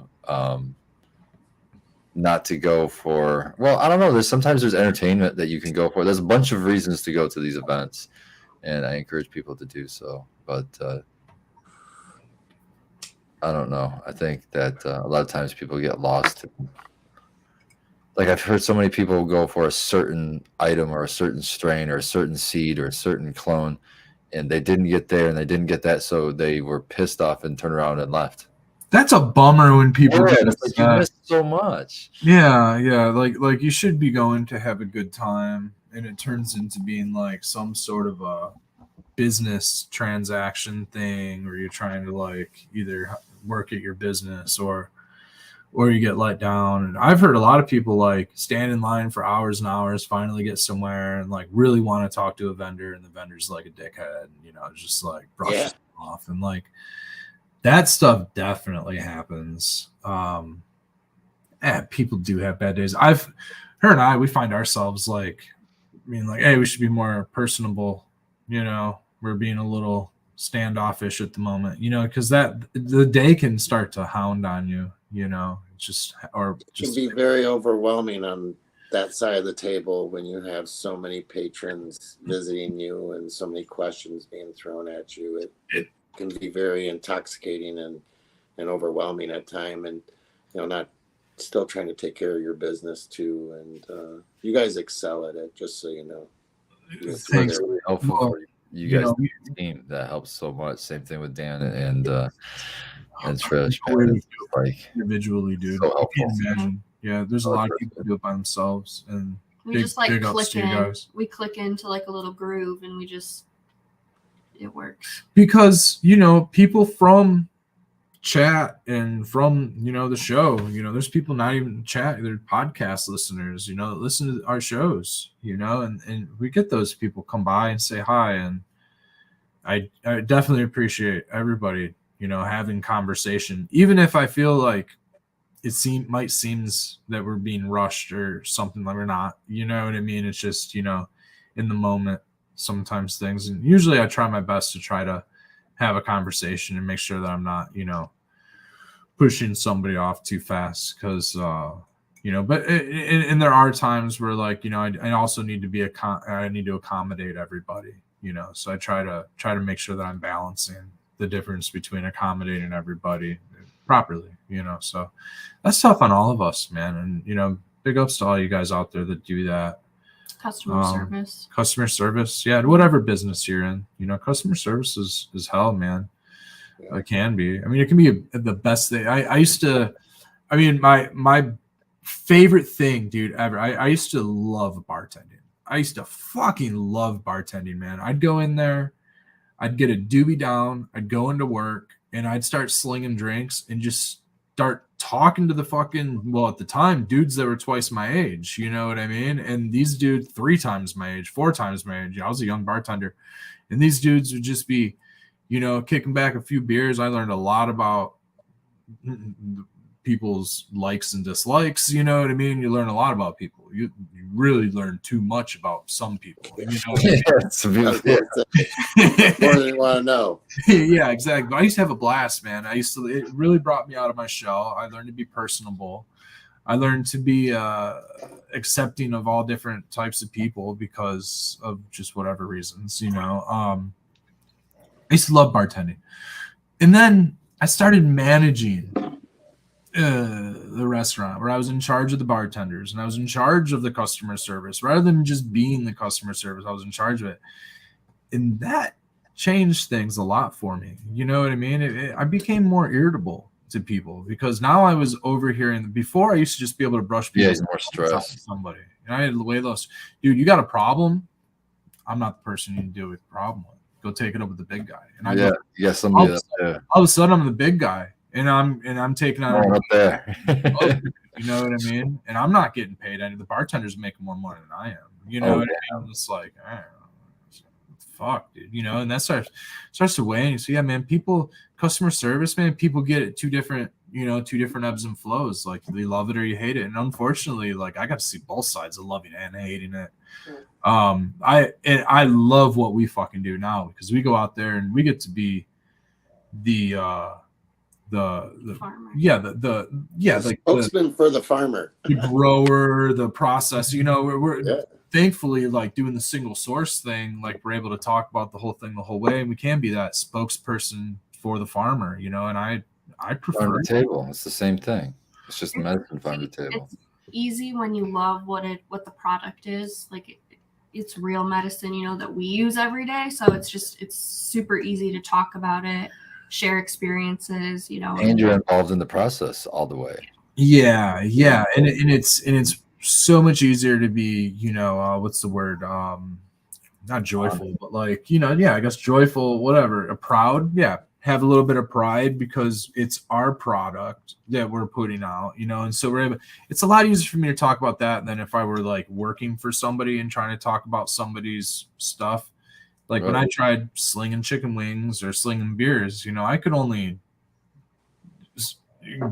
go for, well, I don't know. Sometimes there's entertainment that you can go for. There's a bunch of reasons to go to these events, and I encourage people to do so. But I don't know. I think that a lot of times people get lost. Like I've heard so many people go for a certain item or a certain strain or a certain seed or a certain clone, and they didn't get there and they didn't get that, so they were pissed off and turned around and left. That's a bummer when people Yeah, get it's like you missed so much. Yeah. Like you should be going to have a good time, and it turns into being like some sort of a business transaction thing, or you're trying to like either work at your business or or you get let down. And I've heard a lot of people like stand in line for hours and hours, finally get somewhere, and like really want to talk to a vendor, and the vendor's like a dickhead, and, you know, just like brushes them off, and like that stuff definitely happens. People do have bad days. Her and I, we find ourselves like, I mean, like, hey, we should be more personable. You know, we're being a little standoffish at the moment, you know, because that the day can start to hound on you, you know, just It can be very overwhelming on that side of the table when you have so many patrons visiting you and so many questions being thrown at you. It can be very intoxicating and overwhelming at time, and, you know, not still trying to take care of your business too. And you guys excel at it, just so you know. It's really helpful for you guys, the team. That helps so much. Same thing with Dan and Trish. Really like individually, dude. So I can't helpful. imagine. Yeah, there's a lot of people who do it by themselves, and We just like big ups click to you in. guys. We click into like a little groove, and it works. Because, you know, people from chat and from, you know, the show, you know, there's people not even chat, they're podcast listeners, you know, that listen to our shows, you know, and we get those people come by and say hi, and I definitely appreciate everybody, you know, having conversation, even if I feel like might seems that we're being rushed or something, like we're not, you know what I mean? It's just, you know, in the moment, sometimes things, and usually I try my best to try to have a conversation and make sure that I'm not, you know, pushing somebody off too fast, because you know, but and there are times where, like, you know, I also need to I need to accommodate everybody, you know, so I try to make sure that I'm balancing the difference between accommodating everybody properly, you know. So that's tough on all of us, man. And, you know, big ups to all you guys out there that do that. Customer service, yeah, whatever business you're in, you know, customer service is hell, man. Yeah. It can be. I mean, it can be the best thing. I used to, I mean, my favorite thing, dude, ever. I used to love bartending. I used to fucking love bartending, man. I'd go in there, I'd get a doobie down, I'd go into work, and I'd start slinging drinks and just start talking to the fucking, well, at the time, dudes that were twice my age, you know what I mean? And these dudes 3 times my age, 4 times my age. You know, I was a young bartender, and these dudes would just be, you know, kicking back a few beers. I learned a lot about people's likes and dislikes, you know what I mean? You learn a lot about people. You really learn too much about some people. You know what I mean? It's a beautiful. More than you want to know. Yeah, exactly. But I used to have a blast, man. It really brought me out of my shell. I learned to be personable. I learned to be accepting of all different types of people because of just whatever reasons, you know. I used to love bartending. And then I started managing the restaurant, where I was in charge of the bartenders and I was in charge of the customer service. Rather than just being the customer service, I was in charge of it. And that changed things a lot for me. You know what I mean? I became more irritable to people because now I was overhearing. Before, I used to just be able to brush people. Yeah, more stress. Somebody, and I had to weigh those. Dude, you got a problem? I'm not the person you can deal with the problem with. Go take it up with the big guy. And somebody all of a sudden I'm the big guy, and I'm taking on up there. You know what I mean? And I'm not getting paid any. The bartender's making more money than I am. You know what I mean? It's like, I don't know. Fuck, dude, you know, and that starts to weigh. So yeah, man, customer service, man, people get it two different ebbs and flows. Like, they love it or you hate it. And unfortunately, like, I got to see both sides of loving it and hating it. I love what we fucking do now, because we go out there and we get to be the farmer. Like spokesman for the farmer, the grower, the process. You know, we're thankfully, like, doing the single source thing, like, we're able to talk about the whole thing the whole way, and we can be that spokesperson for the farmer, you know. And I prefer farm to table. It's the same thing. It's just medicine farm to table. It's easy when you love what the product is. Like, it's real medicine, you know, that we use every day. So it's super easy to talk about it, share experiences, you know. And you're involved in the process all the way. Yeah. And it's so much easier to be, you know, what's the word? Not joyful, but like, you know, yeah, I guess joyful, whatever. Proud. Yeah. have a little bit of pride because it's our product that we're putting out, and so it's a lot easier for me to talk about that than if I were like working for somebody and trying to talk about somebody's stuff. Like when I tried slinging chicken wings or slinging beers, I could only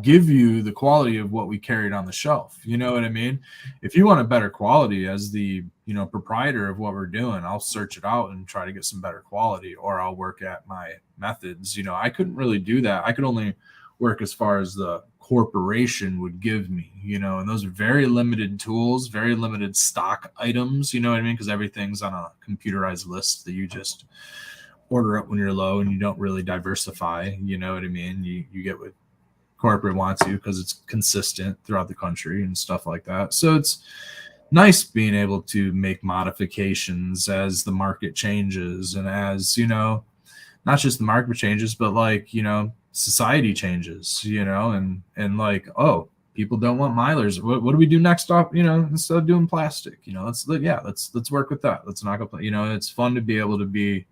give you the quality of what we carried on the shelf. You know what I mean? If you want a better quality as the, proprietor of what we're doing, I'll search it out and try to get some better quality, or I'll work at my methods. I couldn't really do that. I could only work as far as the corporation would give me, and those are very limited tools, very limited stock items, you know what I mean? Because everything's on a computerized list that you just order up when you're low and you don't really diversify, you know what I mean? You get what corporate wants you because it's consistent throughout the country and stuff like that. So it's nice being able to make modifications as the market changes and as, not just the market changes, but like, society changes, and like, oh, people don't want milers. What do we do next up? Instead of doing plastic, let's work with that. Let's knock up, it's fun to be able to be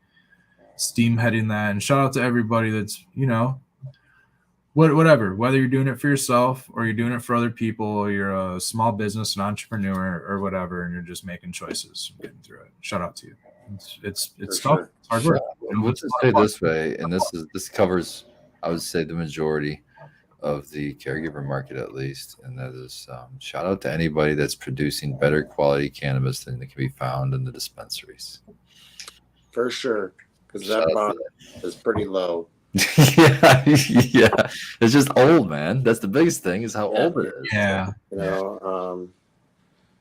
steam heading that. And shout out to everybody that's, whatever, whether you're doing it for yourself or you're doing it for other people, or you're a small business, an entrepreneur or whatever, and you're just making choices and getting through it. Shout out to you. It's tough. Sure. It's hard work. Let's just say this way, and this covers, I would say, the majority of the caregiver market, at least, and that is shout out to anybody that's producing better quality cannabis than that can be found in the dispensaries. For sure, because that bar is pretty low. yeah, it's just old, man. That's the biggest thing, is how old it is. Yeah.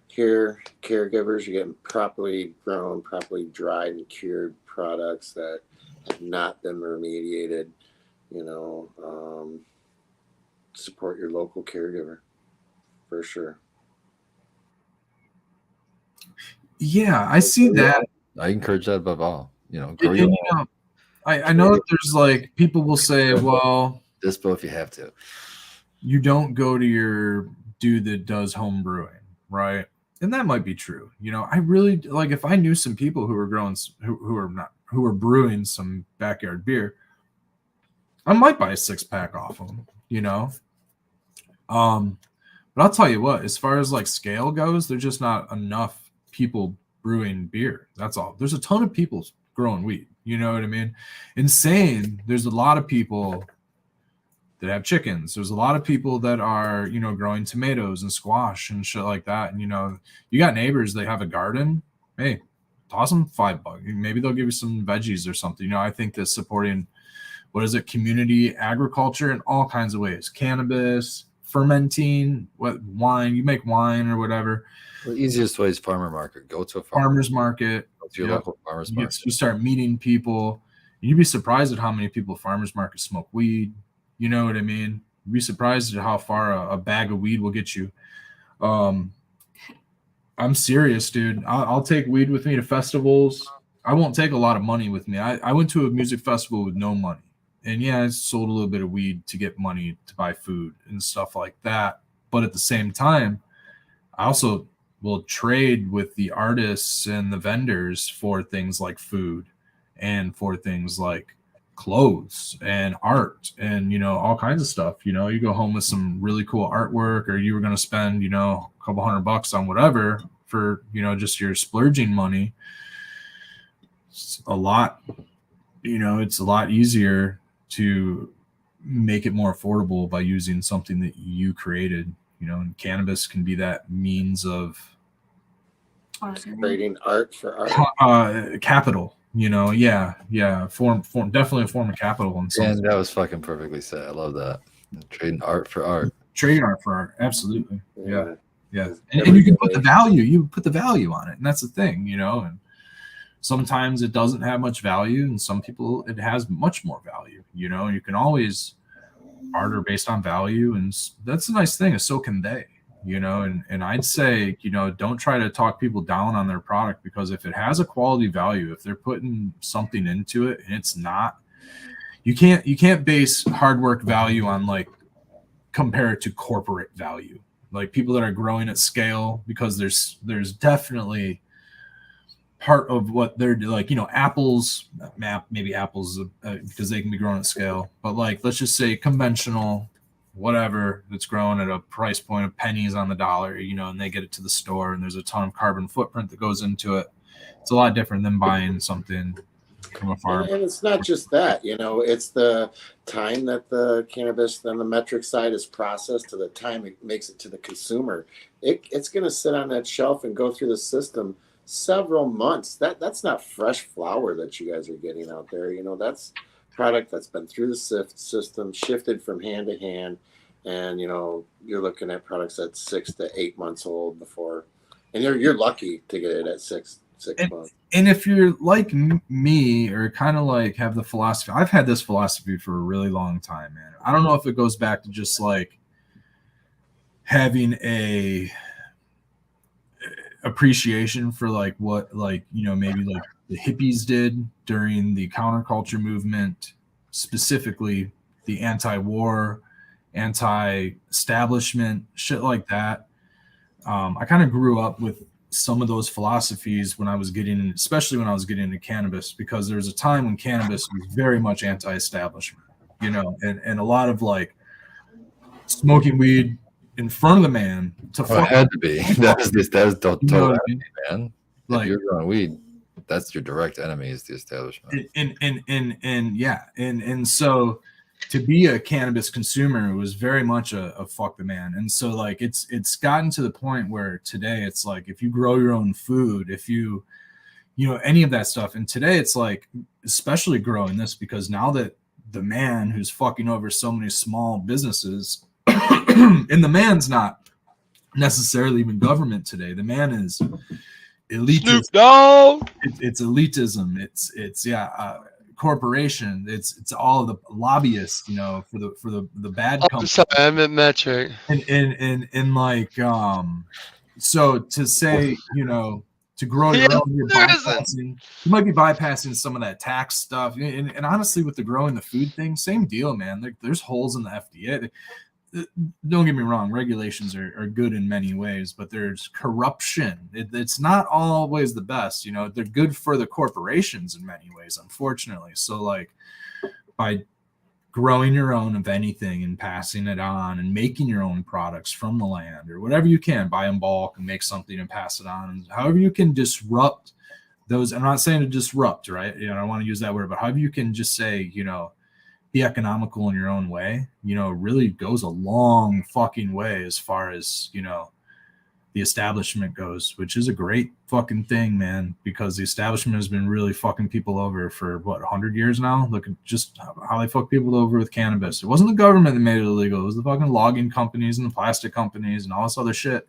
Here, caregivers are getting properly grown, properly dried and cured products that have not been remediated. Support your local caregiver, for sure. Yeah, I see that. I encourage that above all. Grow And, your own. I know that there's like, people will say, well, Dispo if you have to. You don't go to your dude that does home brewing, right? And that might be true. I really like, if I knew some people who were growing, who were brewing some backyard beer, I might buy a 6-pack off them, But I'll tell you what, as far as like scale goes, there's just not enough people brewing beer. That's all. There's a ton of people growing weed. You know what I mean? Insane. There's a lot of people that have chickens. There's a lot of people that are, growing tomatoes and squash and shit like that. And, you got neighbors that have a garden. Hey, toss them $5. Maybe they'll give you some veggies or something. I think that supporting, community agriculture in all kinds of ways. Cannabis, fermenting, wine, you make wine or whatever. The easiest way is farmer market. Go to a farmer's market. Go to your local farmer's market. You start meeting people. You'd be surprised at how many people at farmer's market smoke weed. You know what I mean? You'd be surprised at how far a bag of weed will get you. I'm serious, dude. I'll take weed with me to festivals. I won't take a lot of money with me. I went to a music festival with no money. And yeah, I sold a little bit of weed to get money to buy food and stuff like that. But at the same time, I also will trade with the artists and the vendors for things like food and for things like clothes and art and, all kinds of stuff. You go home with some really cool artwork, or you were going to spend, a couple $100 on whatever for, just your splurging money. It's a lot, it's a lot easier to make it more affordable by using something that you created, and cannabis can be that means of trading art for art. Capital, form, definitely a form of capital. And that was fucking perfectly said. I love that. Trading art for art. Trading art for art, absolutely. Yeah. And you can put the value. You put the value on it, and that's the thing, And sometimes it doesn't have much value, and some people it has much more value. You can always barter based on value, and that's a nice thing. And so can they. And I'd say, don't try to talk people down on their product, because if it has a quality value, if they're putting something into it and it's not, you can't base hard work value on like compare it to corporate value, like people that are growing at scale, because there's definitely part of what they're like, apples, maybe apples because they can be grown at scale, but like, let's just say conventional, whatever, that's grown at a price point of pennies on the dollar, and they get it to the store and there's a ton of carbon footprint that goes into it. It's a lot different than buying something from a farm. And it's not just that, it's the time that the cannabis on the metric side is processed to the time it makes it to the consumer. It's going to sit on that shelf and go through the system several months. That's not fresh flower that you guys are getting out there. That's product that's been through the system, shifted from hand to hand, and you're looking at products that's 6 to 8 months old before, and you're lucky to get it at six months. And if you're like me, or kind of like have the philosophy, I've had this philosophy for a really long time, man. I don't know if it goes back to just like having a appreciation for like what, like, maybe like the hippies did during the counterculture movement, specifically the anti-war, anti-establishment shit like that. I kind of grew up with some of those philosophies especially when I was getting into cannabis, because there was a time when cannabis was very much anti-establishment, and a lot of like smoking weed in front of the man to Well, it had to be. That is total enemy, man. Like, if you're growing weed, that's your direct enemy, is the establishment. And so to be a cannabis consumer was very much a fuck the man. And so like it's gotten to the point where today it's like, if you grow your own food, if you any of that stuff, and today it's like, especially growing this, because now that the man who's fucking over so many small businesses and the man's not necessarily even government today, the man is elitism. Snoop Dogg. It's elitism. It's corporation. It's all the lobbyists, for the bad company. Sorry, I meant metric. And like so to say, to grow your own, you might be bypassing some of that tax stuff. And honestly, with the growing the food thing, same deal, man. There's holes in the FDA. Don't get me wrong, regulations are good in many ways, but there's corruption. It's not always the best. They're good for the corporations in many ways, unfortunately. So like, by growing your own of anything and passing it on and making your own products from the land, or whatever you can, buy in bulk and make something and pass it on, however you can disrupt those. I'm not saying to disrupt, right? I don't want to use that word, but however you can just say, be economical in your own way, really goes a long fucking way as far as, the establishment goes, which is a great fucking thing, man, because the establishment has been really fucking people over for 100 years now. Look at just how they fuck people over with cannabis. It wasn't the government that made it illegal. It was the fucking logging companies and the plastic companies and all this other shit.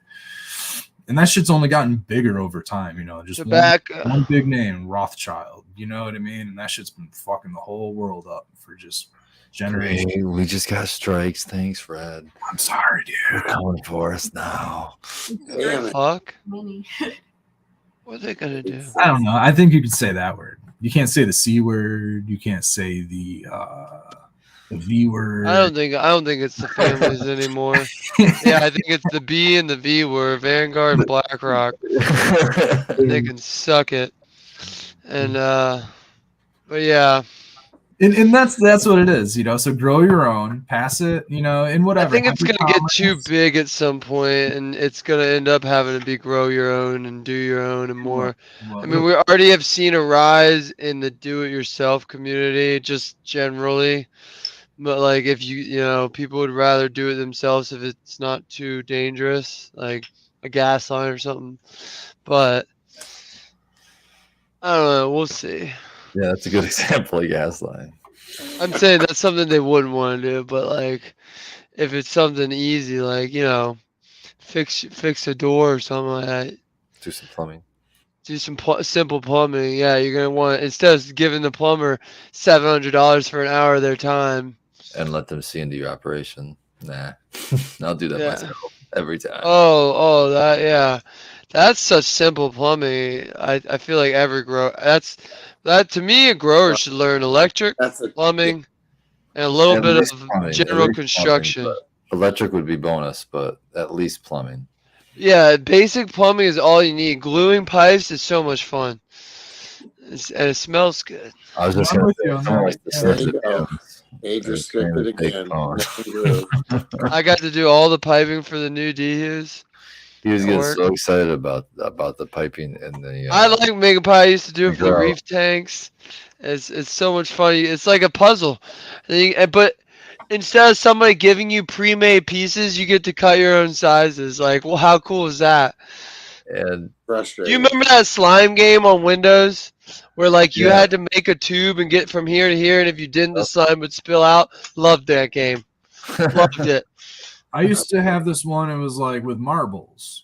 And that shit's only gotten bigger over time, just one big name, Rothschild, you know what I mean? And that shit's been fucking the whole world up for just generations. Hey, we just got strikes. Thanks, Fred. I'm sorry, dude. They're coming for us now. Damn it. Fuck. Money. What are they gonna do? I don't know. I think you could say that word. You can't say the C word. You can't say the V word. I don't think it's the families anymore. Yeah, I think it's the B and the V word. Vanguard and BlackRock. They can suck it. And but yeah. And that's what it is, So grow your own, pass it, and whatever. I think it's gonna get too big at some point, and it's gonna end up having to be grow your own and do your own and more. I mean, we already have seen a rise in the do-it-yourself community, just generally. But like, if people would rather do it themselves if it's not too dangerous, like a gas line or something. But I don't know. We'll see. Yeah, that's a good example of gas line. I'm saying that's something they wouldn't want to do, but like, if it's something easy, like fix a door or something like that. Do some plumbing. Do some simple plumbing. Yeah, you're gonna want, instead of giving the plumber $700 for an hour of their time. And let them see into your operation. Nah, I'll do that myself every time. Oh, that's such simple plumbing. I feel like every grower, that to me, a grower should learn electric, plumbing, and a little bit of general construction. Electric would be bonus, but at least plumbing. Yeah, basic plumbing is all you need. Gluing pipes is so much fun. and it smells good. I was just I'm gonna with say, you on someone that. likes to Yeah. sniff There you the go. fumes. Age and restricted scream fake again. phone. Nothing groove. I got to do all the piping for the new DUs. He was At getting work. so excited about the piping and the. I like making pie. I used to do it for the Grow. reef tanks. It's so much fun. It's like a puzzle. But instead of somebody giving you pre-made pieces, you get to cut your own sizes. Like, well, how cool is that? And Do Frustrating. you remember that slime game on Windows where like you Yeah. had to make a tube and get from here to here, and if you didn't, the slime would spill out? Loved that game. Loved it. I used to have this one. It was like with marbles.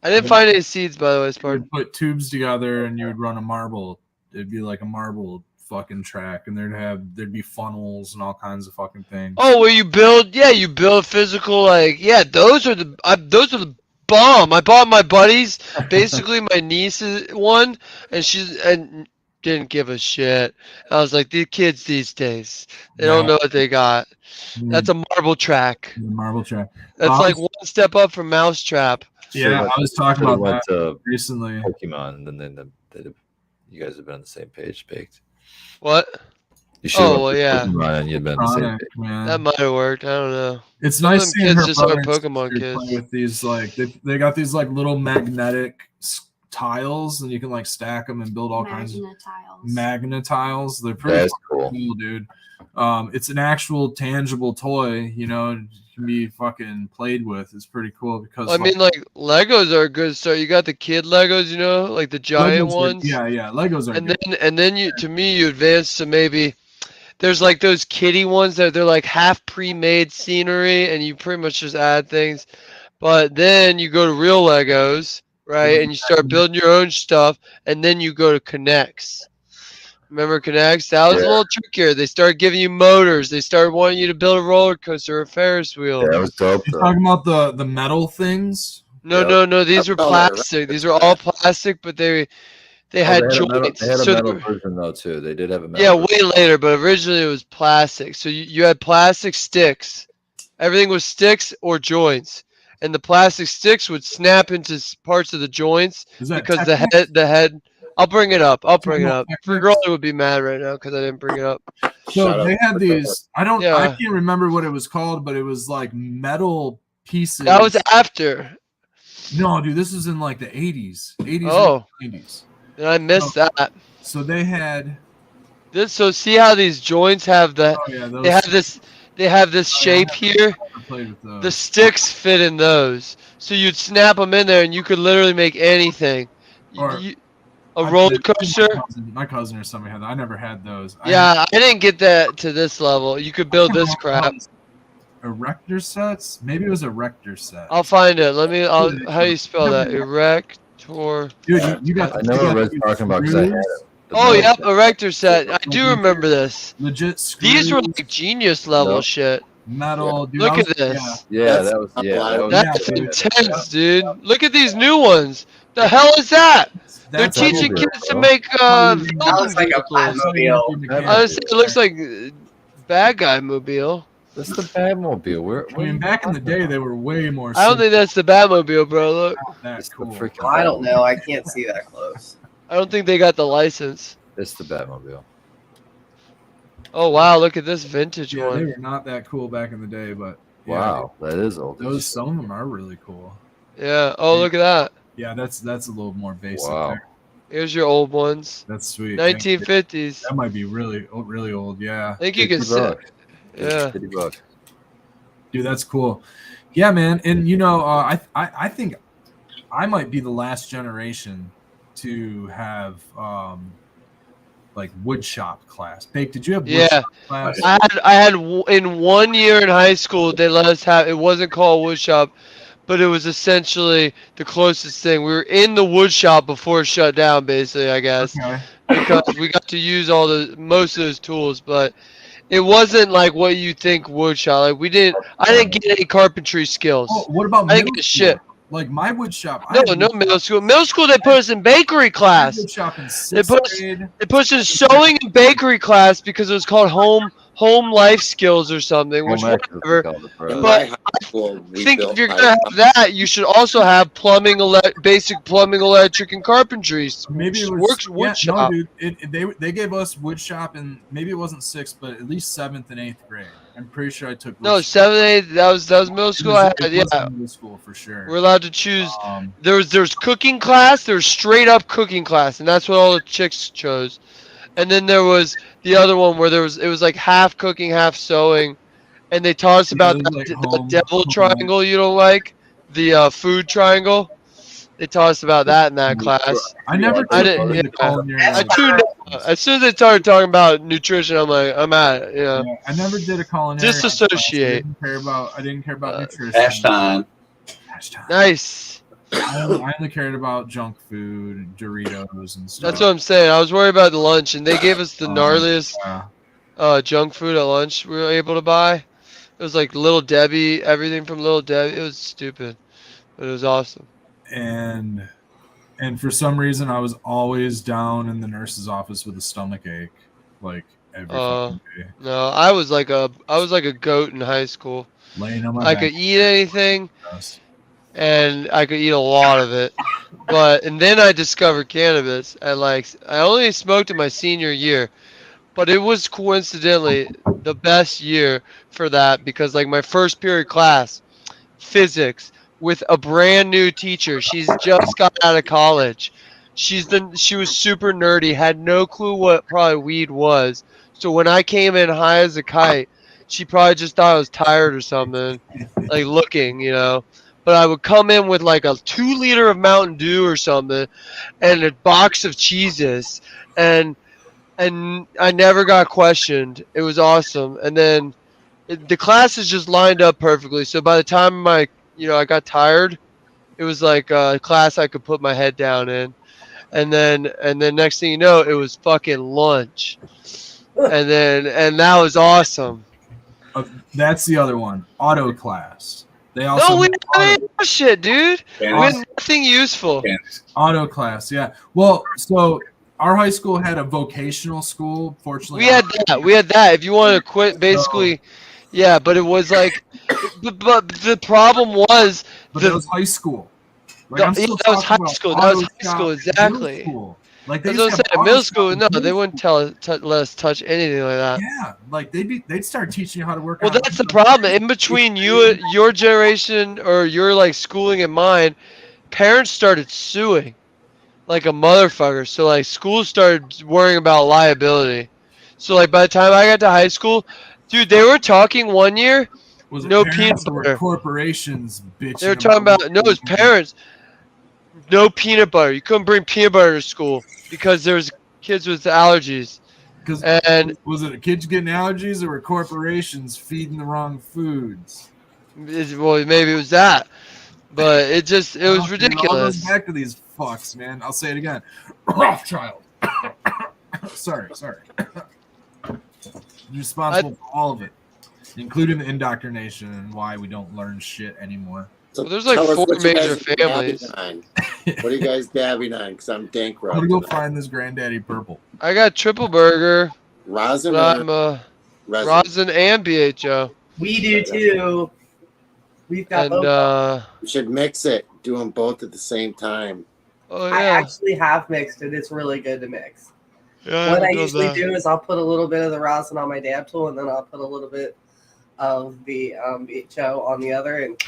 I didn't find any seeds, by the way. You Spartan. would put tubes together and you would run a marble. It'd be like a marble fucking track, and there'd be funnels and all kinds of fucking things. Oh, where you build? Yeah, you build physical. Like, yeah, those are the bomb. I bought my buddies, basically my niece's one, and she didn't give a shit. I was like, these kids these days, they don't know what they got. That's a marble track. The marble track. That's like one step up from Mousetrap. Yeah, I was talking Should've about went that to recently. Pokemon, and then you guys have been on the same page, baked. What? You should Oh, well, yeah. Pokemon, and you'd been on the same Chronic, page. man. That might have worked. I don't know. It's Some of nice them seeing kids her just aren't brother and Pokemon sister kids. play with these like they got these like little magnetic tiles, and you can like stack them and build all kinds of Tiles. magna tiles. They're pretty That's cool. cool, dude. It's an actual tangible toy, you know, it can be fucking played with. It's pretty cool because I mean, like Legos are a good start. You got the kid Legos, you know, like the giant Legos are- ones. yeah, Legos are And good. then you, to me, you advance to maybe there's like those kiddie ones that they're like half pre-made scenery, and you pretty much just add things. But then you go to real Legos, right, and you start building your own stuff, and then you go to Connects. Remember Connects? That was a Yeah. little trickier. They started giving you motors. They started wanting you to build a roller coaster or a Ferris wheel. Yeah, that was dope. You Though. talking about the metal things? No, Yep. no. These were That's all that plastic. right. These were all plastic, but they Oh, had they joints. had a So metal they- version though too. They did have a metal. yeah, version. way later, but originally it was plastic. So you had plastic sticks. Everything was sticks or joints, and the plastic sticks would snap into parts of the joints Is that because Technics? the head. I'll bring it up. Talking about Free Technics? Girl would be mad right now because I didn't bring it up. So Shut they up. had these. I Yeah. can't remember what it was called, but it was like metal pieces. That was after. No, dude, this was in like the 80s. 80s Oh. and 90s. And I missed that. So they had This. So see how these joints have the. oh yeah, those They have this. They have this Oh, yeah, shape here. I played with those. The sticks fit in those, so you'd snap them in there, and you could literally make anything. Or- A I roller did- coaster. My cousin or something had that. I never had those. Yeah, I didn't get that to this level. You could build this crap. Erector sets? Maybe it was a rector set. I'll find it. How do you spell that? Erector. Dude, you got. I you know got what Red's these talking about because I had screws, it. The Oh, metal yep, set. erector set. I do remember this. Legit screws. These were like genius level Yep. shit. metal. Dude, Look I was- at this. Yeah, That's that was not yeah. That loud. was, That's Yeah. intense, dude. Look at these new ones. The hell is that? They're That's teaching Batmobile, kids to bro. make That That looks like a vehicles. Batmobile. Honestly, it looks like bad guy mobile. That's the Batmobile. I mean, back in the day, they were way more. I don't think that's the Batmobile, bro. Look, that It's the cool. freaking. Well, I don't know. I can't see that close. I don't think they got the license. It's the Batmobile. Oh wow, look at this vintage Yeah, they one. were not that cool back in the day, but yeah, Wow, that is old. those some of them are really cool. Yeah. Oh, look at that. Yeah, that's a little more basic. Wow. There. Here's your old ones. That's sweet. 1950s. That might be really old. Yeah, I think you can say. $50. Yeah. $50. dude, that's cool. Yeah, man, and you know, I think I might be the last generation to have like wood shop class. Bake, did you have wood Yeah. shop class? I had in 1 year in high school they let us have. It wasn't called wood shop, but it was essentially the closest thing. We were in the wood shop before it shut down, basically, I guess, Okay. because we got to use most of those tools, but. It wasn't like what you think wood shop. Like I didn't get any carpentry skills. Oh, what about I didn't middle get school? shit. Like my wood shop. I No, had no wood middle shop- school. Middle school they put us in bakery I had class. wood shop in They sixth put us- grade. They put us in sewing and bakery class because it was called home life skills or something, which Home ec is whatever. called it, In bro. But my high school, I we think if built you're gonna have that, you should also have plumbing, basic plumbing, electric, and carpentry. Maybe it was Works yeah, wood no, shop. dude. They gave us wood shop in maybe it wasn't 6th, but at least 7th and 8th grade. I'm pretty sure I took wood No, shop. 7, 8. That was middle school. I had, It was yeah. middle school for sure. We're allowed to choose. Um, There's cooking class. There's straight up cooking class, and that's what all the chicks chose. And then there was the other one where it was like half cooking, half sewing, and they taught us about it was like the devil triangle you don't like, the food triangle. They taught us about that in that class. I never I took didn't. any of the Yeah. culinary. I tuned out. As soon as they started talking about nutrition, I'm like, I'm at it. You know. Yeah, I never did a culinary. Disassociate. I didn't care about nutrition. Hash time. Hash time. Nice. I only cared about junk food, and Doritos, and stuff. That's what I'm saying. I was worried about the lunch, and they gave us the gnarliest Yeah. junk food at lunch we were able to buy. It was like Little Debbie, everything from Little Debbie. It was stupid, but it was awesome. And for some reason, I was always down in the nurse's office with a stomach ache, like every fucking day. No, I was like a goat in high school. Laying on my I back. could eat anything, Yes. and I could eat a lot of it. And then I discovered cannabis, and like I only smoked in my senior year, but it was coincidentally the best year for that because like my first period class, physics, with a brand new teacher. She's just got out of college. She was super nerdy, had no clue what probably weed was. So when I came in high as a kite, she probably just thought I was tired or something, like looking, you know. But I would come in with like a 2 liter of Mountain Dew or something, and a box of Cheez-Its, and I never got questioned. It was awesome. And then the classes just lined up perfectly. So by the time I got tired, it was like a class I could put my head down in. And then next thing you know, it was fucking lunch. And that was awesome. That's the other one. Auto class. They also No, we make didn't have shit, dude. We Kansas. had nothing useful. auto class. Yeah. Well, so our high school had a vocational school. Fortunately, We had that. We had that. If you wanted to quit, basically, yeah. But it was like, but the problem was but that was high school. Like, I'm still that was talking high about school. That was auto high school, shop in middle exactly. school. Like they That's what I'm used to have saying. Middle auto school, shop no, in they middle wouldn't let us touch anything like that. Yeah, like they'd start teaching you how to work. Well, on that's the problem. In between your generation or your like schooling and mine, parents started suing like a motherfucker. So like schools started worrying about liability. So like by the time I got to high school, dude, they were talking one year. Was it No parents peanut or butter. corporations bitching? They were talking about no, it was parents. No peanut butter. You couldn't bring peanut butter to school because there was kids with allergies. Because And was it kids getting allergies or were corporations feeding the wrong foods? well, maybe it was that, but it was It all goes ridiculous. back to these fucks, man. I'll say it again. Rothschild. sorry. Responsible for all of it, including the indoctrination and why we don't learn shit anymore. So Well, there's like tell us 4 what you major guys are families. dabbing on. What are you guys dabbing on? Because I'm dank I'm right gonna go tonight. find this Granddaddy Purple. I got triple burger, Rosin but or I'm resin? rosin and BHO, We do too. We've got and both. You should mix it. Do them both at the same time. oh I yeah, actually have mixed it. It's really good to mix. yeah, What I haven't done usually that. do is I'll put a little bit of the rosin on my dab tool, and then I'll put a little bit of the BHO on the other, and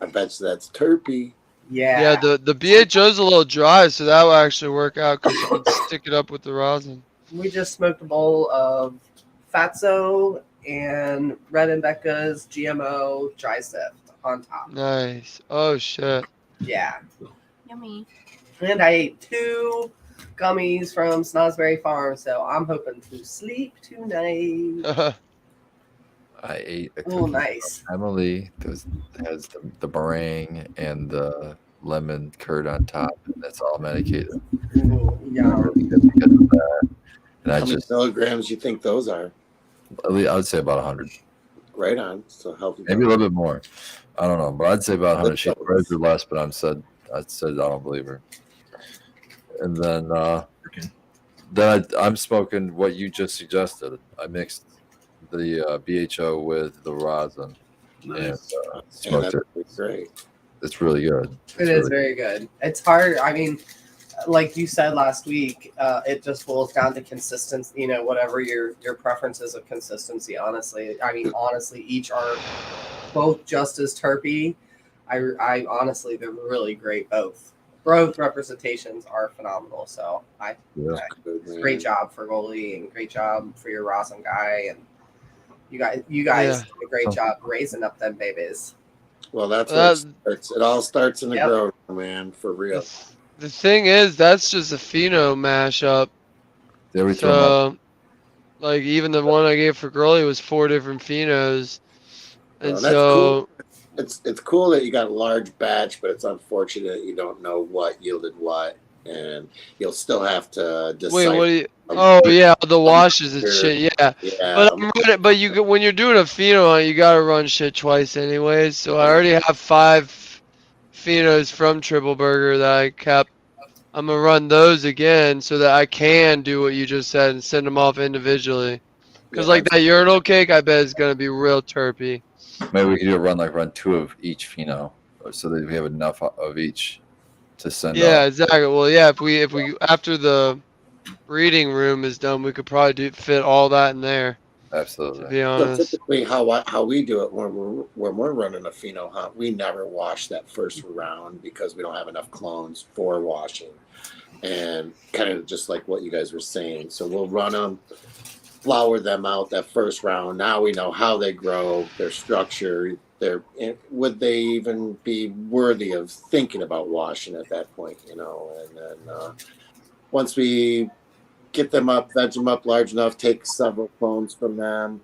I bet you that's terpy. Yeah, the BHO's a little dry, so that will actually work out because you can stick it up with the rosin. We just smoked a bowl of Fatso and Red and Becca's GMO dry sift on top. Nice. Oh shit. Yeah. Yummy. And I ate 2 gummies from Snosberry Farm, so I'm hoping to sleep tonight. I ate a Oh, cookie nice. from Emily that has the meringue and the lemon curd on top. And that's all medicated. Ooh, yeah. Because of that. And I How many just, milligrams you think those are? at least, I would say about 100. Right on. So healthy. Maybe a little bit more. I don't know, but I'd say about 100. She Good raised her less, but I said I don't believe her. And then I'm smoking what you just suggested. I mixed the BHO with the rosin and Nice. And smoked that's it. great. It's really good. It is very good. It's hard. I mean, like you said last week, it just boils down to consistency. You know, whatever your preferences of consistency. Honestly, I mean, honestly, each are both just as terpy. I honestly, they're really great. Both representations are phenomenal. So Yeah. Good, man. great job for goalie and great job for your rosin guy, and you guys Yeah. did a great job raising up them babies. Well, that's where it starts. It all starts in the Yep. grow room, man, for real. The thing is, that's just a pheno mashup. There we throw 'em up. So, like, even the one I gave for Gurley was 4 different phenos. And Well, that's so, cool. It's cool that you got a large batch, but it's unfortunate you don't know what yielded what, and you'll still have to decide. wait, what do you? Oh yeah, the washes and shit. Yeah, Yeah, but I'm running, but you when you're doing a pheno on it, you gotta run shit twice anyways. So I already have 5 phenos from Triple Burger that I kept. I'm gonna run those again so that I can do what you just said and send them off individually. Cause yeah, like that urinal cake, I bet is gonna be real terpy. Maybe we could do a run 2 of each pheno, so that we have enough of each to send Yeah, off. exactly. Well, yeah, if we after the reading room is done, we could probably fit all that in there. To Absolutely. be So honest. typically, how we do it when we're running a pheno hunt, we never wash that first round because we don't have enough clones for washing, and kind of just like what you guys were saying. So we'll run them, flour them out that first round. Now we know how they grow, their structure. Would they even be worthy of thinking about washing at that point? You know, and then once we get them up, veg them up large enough, take several clones from them,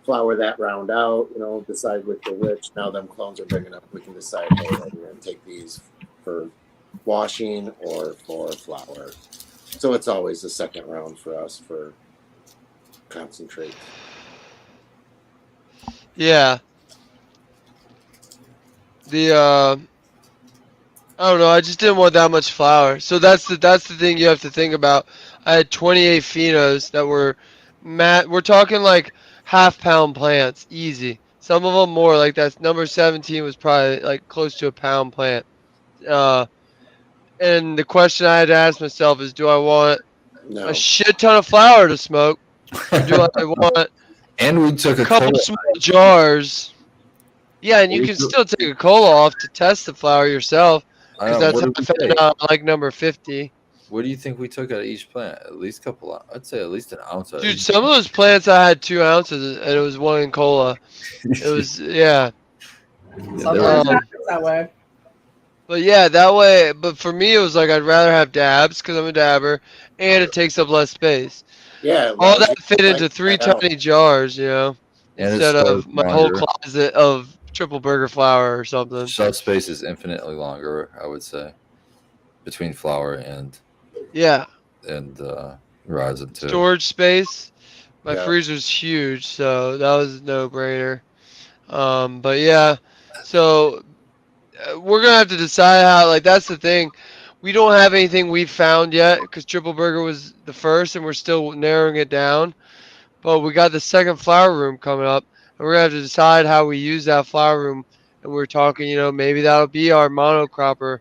flour that round out, you know, decide which are which. Now them clones are big enough, we can decide, hey, we're going to take these for washing or for flour. So it's always the second round for us for concentrate. Yeah. I don't know, I just didn't want that much flour. So that's the thing you have to think about. I had 28 phenos that were we're talking like half-pound plants, easy. Some of them more, like that number 17 was probably like close to a pound plant. Uh, and the question I had to ask myself is, do I want a No. shit ton of flour to smoke, or do I want And we took a a couple cola. small jars? Yeah, and you We can took- still take a cola off to test the flour yourself, I because know. that's What how did I we found take? out I like number 50. What do you think we took out of each plant? At least a couple. I'd say at least an ounce out of Dude, each. some of those plants I had 2 ounces, and it was one in cola. It was, yeah. Sometimes Um, happens that way. But yeah, that way. But for me, it was like I'd rather have dabs because I'm a dabber, and it takes up less space. Yeah, it All allows you that fit to into blank 3 that out. tiny jars, And it instead stores of my whole longer. closet of triple burger flour or something. Shelf space is infinitely longer, I would say, between flour and Yeah, rosin too. storage space. My Yeah. freezer's huge, so that was a no-brainer. But yeah, so we're gonna have to decide how. Like that's the thing. We don't have anything we've found yet because Triple Burger was the first, and we're still narrowing it down. But we got the second flower room coming up, and we're gonna have to decide how we use that flower room. And we're talking, maybe that'll be our monocropper.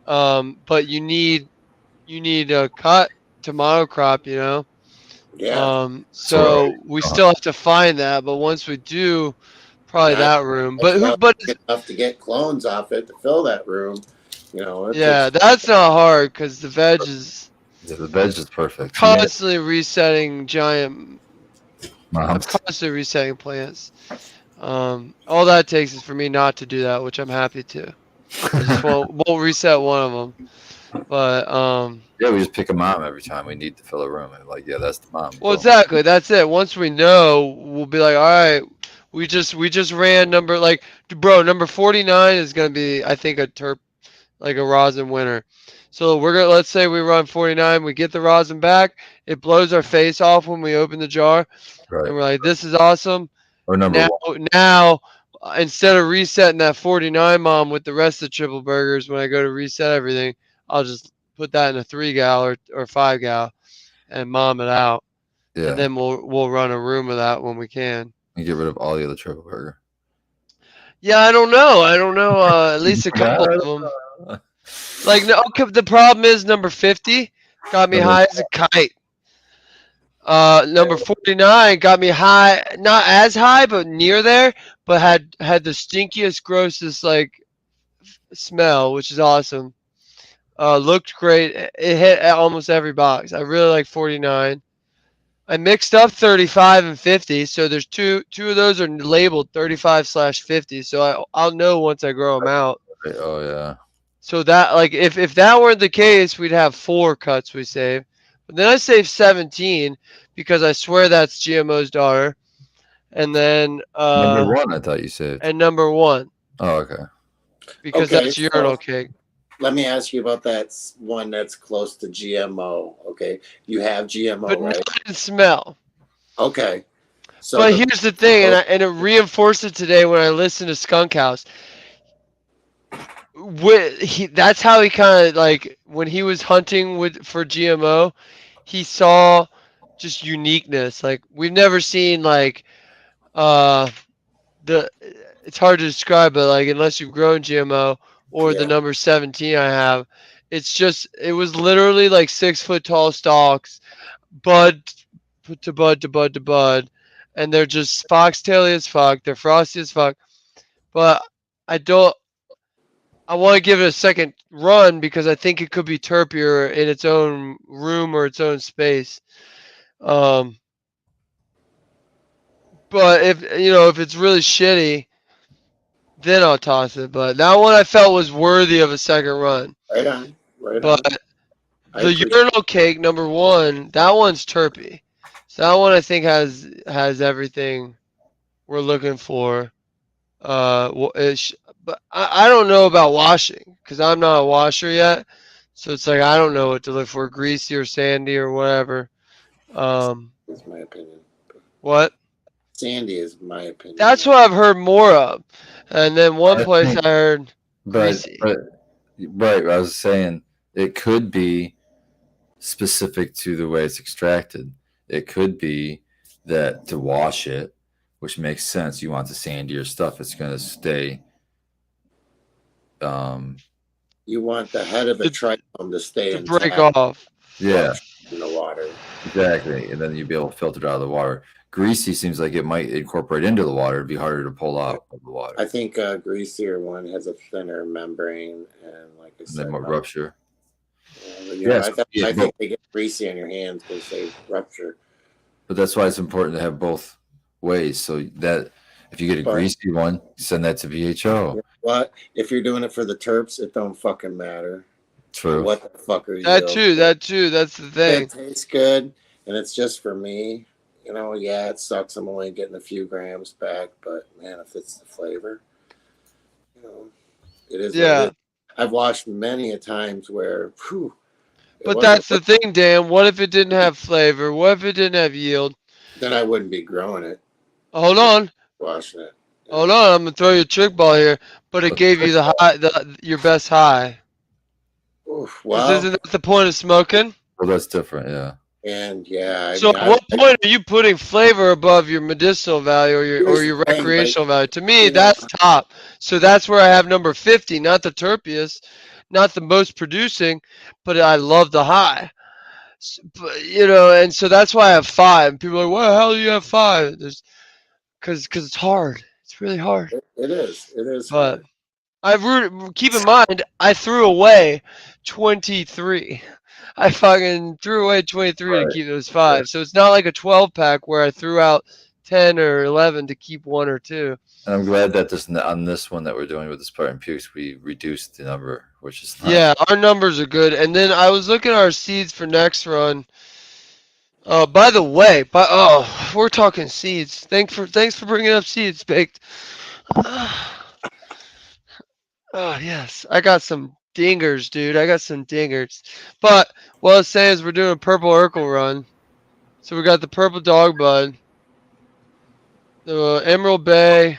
But you need a cut to monocrop. Yeah. So we're So we still have to find that. But once we do, probably Now, that room. that's But who? But enough to get clones off it to fill that room. You know, it yeah, takes, that's not hard because the veg is yeah, the veg is perfect. constantly resetting I'm Moms. constantly resetting plants. All that takes is for me not to do that, which I'm happy to. I just won't reset one of them. But Yeah, we just pick a mom every time we need to fill a room, and like, yeah, that's the mom. well, Boom. exactly. That's it. Once we know, we'll be like, all right, we just ran number 49 is gonna be, I think, like a rosin winner. So let's say we run 49, we get the rosin back, it blows our face off when we open the jar, Right. and we're like, this is awesome. Or number Now, one. now, instead of resetting that 49 mom with the rest of the triple burgers, when I go to reset everything, I'll just put that in a 3 gal or 5 gal and mom it out. Yeah. and then we'll run a room of that when we can. And get rid of all the other triple burger. Yeah, I don't know. At least a couple of them. Like, no, okay, the problem is number 50 got me high as a kite. Number 49 got me high, not as high, but near there, but had the stinkiest, grossest like smell, which is awesome. Looked great. It hit almost every box. I really like 49. I mixed up 35 and 50, so there's two of those are labeled 35/50. So I'll know once I grow them out. Oh yeah. So that, like, if that weren't the case, we'd have 4 cuts we save. But then I saved 17 because I swear that's GMO's daughter. And then Number 1, I thought you said. and number 1 Oh, okay. because Okay, that's so- urinal cake. Let me ask you about that one that's close to GMO. Okay, you have GMO, But right? not in smell. Okay. So But the- here's the thing, and it reinforced it today when I listened to Skunk House. That's how he kind of, like, when he was hunting for GMO, he saw just uniqueness. Like, we've never seen like it's hard to describe, but like, unless you've grown GMO or the Yeah. number 17 I have, it was literally like 6 foot tall stalks, bud to bud to bud to bud, and they're just foxtaily as fuck. They're frosty as fuck, but I don't. I want to give it a second run because I think it could be terpier in its own room or its own space. But if it's really shitty, then I'll toss it. But that one I felt was worthy of a second run. right on, right But on. I the appreciate- urinal cake number 1, that one's terpy. So that one I think has everything we're looking for. But I don't know about washing because I'm not a washer yet. So it's like I don't know what to look for, greasy or sandy or whatever. That's my opinion. What? Sandy is my opinion. That's what I've heard more of. And then one I place think- I heard But, greasy. right, I was saying it could be specific to the way it's extracted. It could be that to wash it, which makes sense. You want the sandier stuff. It's going to stay. You want the head of the trichome to stay to intact break off. Yeah, in the water. exactly. And then you'd be able to filter it out of the water. Greasy seems like it might incorporate into the water. It'd be harder to pull out of the water. I think a greasier one has a thinner membrane and, like I And said, then more rupture. I Yeah, think they get greasy on your hands because they rupture. But that's why it's important to have both ways. So that if you get a But- greasy one, send that to VHO. But if you're doing it for the terps, it don't fucking matter. True. What the fuck are you? That too. That's the thing. It tastes good, and it's just for me. Yeah, it sucks. I'm only getting a few grams back, but man, if it's the flavor, it is. what Yeah. it is. I've watched many a times where, whew, it But wasn't- that's the thing, Dan. What if it didn't have flavor? What if it didn't have yield? Then I wouldn't be growing it, Hold on. washing it. Hold on. I'm gonna throw you a trick ball here. But it gave you your best high. Oof, 'Cause well, isn't that the point of smoking? Well, that's different. Yeah. and yeah. So at what point are you putting flavor above your medicinal value or Here's your the thing, recreational value? To me, you know- that's top. So that's where I have number 50, not the terpiest, not the most producing, but I love the high. But, and so that's why I have 5. People are like, "Why the hell do you have 5?" Because it's hard. It's really hard. It is. It is. But keep in mind, I threw away 23. I fucking threw away 23 to keep those 5. So it's not like a 12 pack where I threw out 10 or 11 to keep 1 or 2. And I'm glad that on this one that we're doing with the Spartan Pukes, we reduced the number, which is nice. Yeah, our numbers are good. And then I was looking at our seeds for next run. By the way, we're talking seeds. Thanks for bringing up seeds, Baked. Oh yes, I got some dingers, dude. I got some dingers. But what I was saying is we're doing a purple Urkel run. So we got the purple dog bud, the Emerald Bay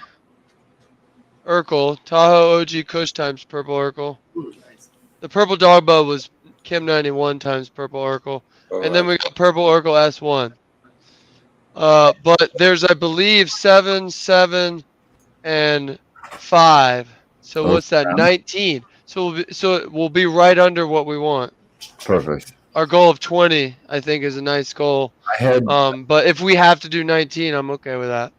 Urkel, Tahoe OG Kush times purple Urkel. Nice. The purple dog bud was Kim 91 times purple Urkel. And then we got purple Urkel S1. But there's, I believe, 7, 7, and 5. So Those what's that? sound 19. So it will be right under what we want. perfect. Our goal of 20, I think, is a nice goal. I had But if we have to do 19, I'm okay with that.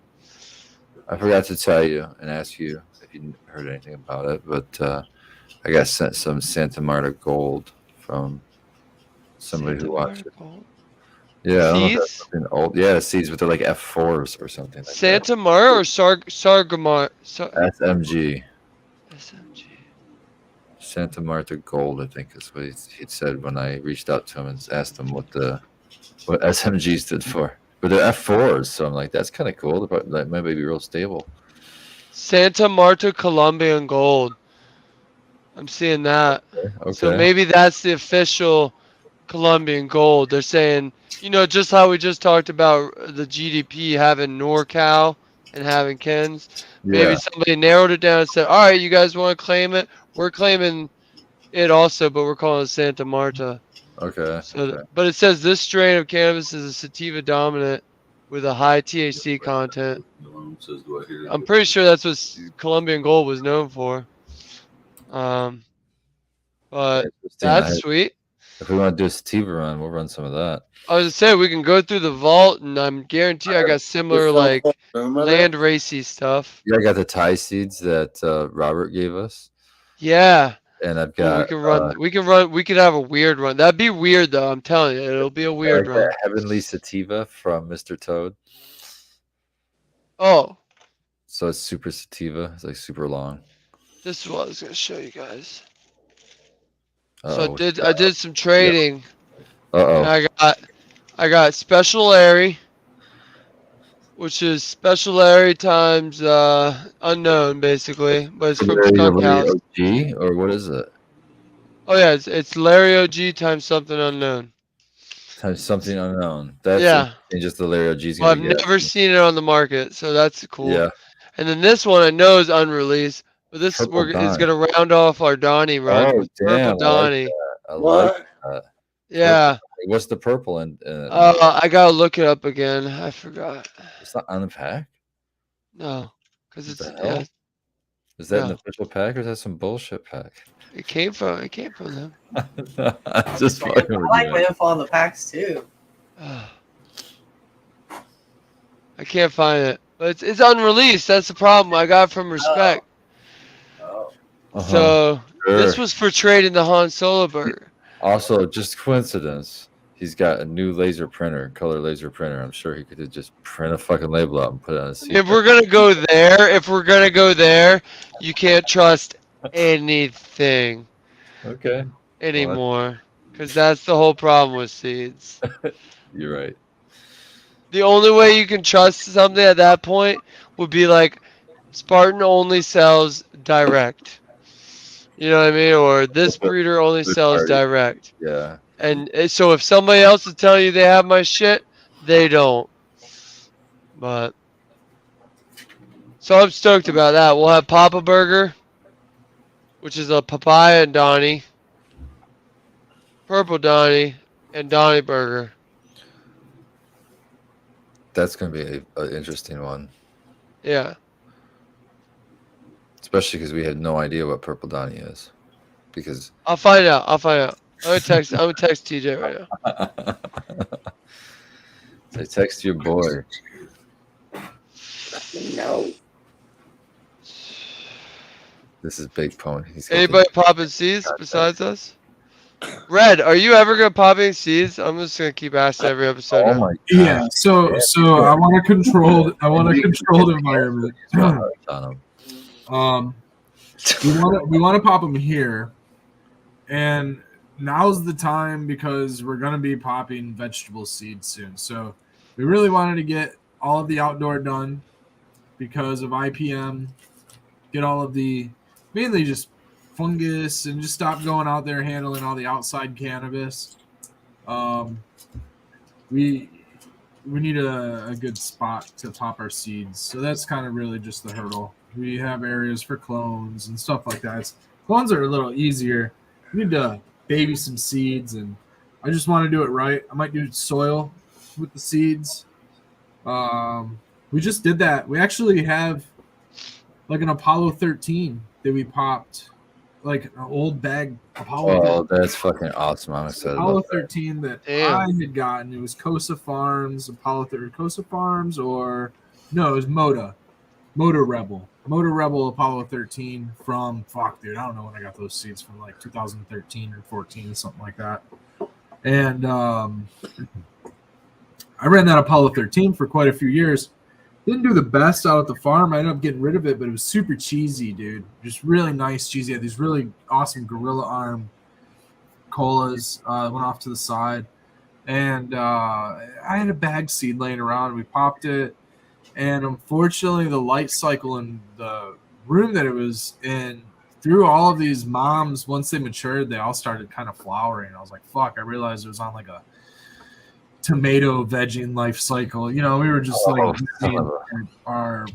I forgot to tell you and ask you if you heard anything about it, but I got sent some Santa Marta gold from somebody Santa who wants Marta it. Gold. Yeah, I don't know if that's Seeds? something old. Yeah, seeds, but they're like F4s or something like that. Santa Marta or Sargamar? SMG. SMG. Santa Marta Gold, I think is what he said when I reached out to him and asked him what SMG stood for. But they're F4s, so I'm like, that's kind of cool. That might be real stable. Santa Marta Colombian Gold. I'm seeing that. So Okay. maybe that's the official Colombian Gold. They're saying, just how we just talked about the GDP having NorCal and having Ken's. Maybe Yeah. somebody narrowed it down and said, all right, you guys want to claim it? We're claiming it also, but we're calling it Santa Marta. Okay. So, but it says this strain of cannabis is a sativa dominant with a high THC content. I'm pretty sure that's what Colombian Gold was known for. But Interesting. that's sweet. If we want to do a sativa run, we'll run some of that. I was gonna say we can go through the vault, and I'm guarantee I got similar There's no whole room of land it? racy stuff. Yeah, I got the Thai seeds that Robert gave us, Yeah. and I've Ooh, got we can run. We can run. We could have a weird run. That'd be weird though. I'm telling you, it'll be a weird like run. that Heavenly Sativa from Mr. Toad. Oh, So it's super sativa. It's like super long. this is what I was gonna show you guys. So Uh-oh. I did some trading, and Uh-oh. I got Special Larry, which is Special Larry times unknown basically, but it's from Skunk House. G or what is it? Oh yeah, it's Larry OG times something unknown. Times something unknown. That's Yeah. just the Larry OG's Well, gonna I've get. never seen it on the market, so that's cool. Yeah. And then this one I know is unreleased, but this Purple is Donnie. gonna round off our Donnie run Oh with damn! Purple I like Donnie. that. I like What? that. Yeah. What's the purple in? I gotta look it up again. I forgot. It's not on the pack. No, because What it's the hell? yeah. Is that an No, official pack or is that some bullshit pack? it came from them. Just I fucking with like you, my man. info on the packs too. I can't find it, but it's unreleased. That's the problem. I got from Respect. Oh. So this Sure. was for trading the Han Solo burger. Also, just coincidence. He's got a new laser printer, color laser printer. I'm sure he could have just print a fucking label out and put it on a seat. If we're gonna go there, you can't trust anything Okay. anymore, because that's the whole problem with seeds. You're right. The only way you can trust something at that point would be like Spartan only sells direct. You know what I mean? Or this breeder only Third sells party. direct. Yeah. And so if somebody else is telling you they have my shit, they don't. But so I'm stoked about that. We'll have Papa Burger, which is a papaya and Donnie, Purple Donnie, and Donnie Burger. That's going to be an interesting one. Yeah. Especially because we had no idea what Purple Donnie is. Because I'll find out. I'm gonna text TJ right now. I text your boy. No. This is Big Pony. He's got Anybody popping seeds besides us? Red, are you ever gonna pop any seeds? I'm just gonna keep asking every episode. Oh now. my god. Yeah. So I want a controlled environment. We want to pop them here, and now's the time because we're gonna be popping vegetable seeds soon. So we really wanted to get all of the outdoor done because of IPM. Get all of the mainly just fungus and just stop going out there handling all the outside cannabis. We need a good spot to pop our seeds. So that's kind of really just the hurdle. We have areas for clones and stuff like that. Clones are a little easier. We need to baby some seeds, and I just want to do it right. I might do soil with the seeds. We just did that. We actually have like an Apollo 13 that we popped, like an old bag Apollo. Oh, that's fucking awesome. I'm excited Apollo about that. 13 that Damn. I had gotten. It was Cosa Farms, Apollo 13, Cosa Farms, or no, it was Motor Rebel Apollo 13 from dude. I don't know when I got those seeds from, like 2013 or 14, something like that. And I ran that Apollo 13 for quite a few years. Didn't do the best out at the farm. I ended up getting rid of it, but it was super cheesy, dude. Just really nice cheesy. Had these really awesome gorilla arm colas. Went off to the side, and I had a bag seed laying around. We popped it, and unfortunately, the light cycle in the room that it was in, through all of these moms, once they matured, they all started kind of flowering. I was like, fuck, I realized it was on like a tomato vegging life cycle. You know, we were just like our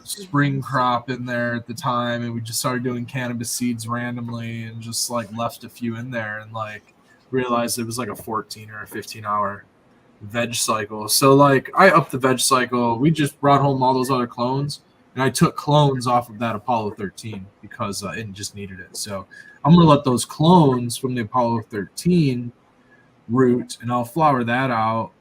spring crop in there at the time, and we just started doing cannabis seeds randomly and just like left a few in there and like realized it was like a 14 or a 15 hour veg cycle. So like I upped the veg cycle. We just brought home all those other clones, and I took clones off of that Apollo 13 because it just needed it. So I'm gonna let those clones from the Apollo 13 root, and I'll flower that out.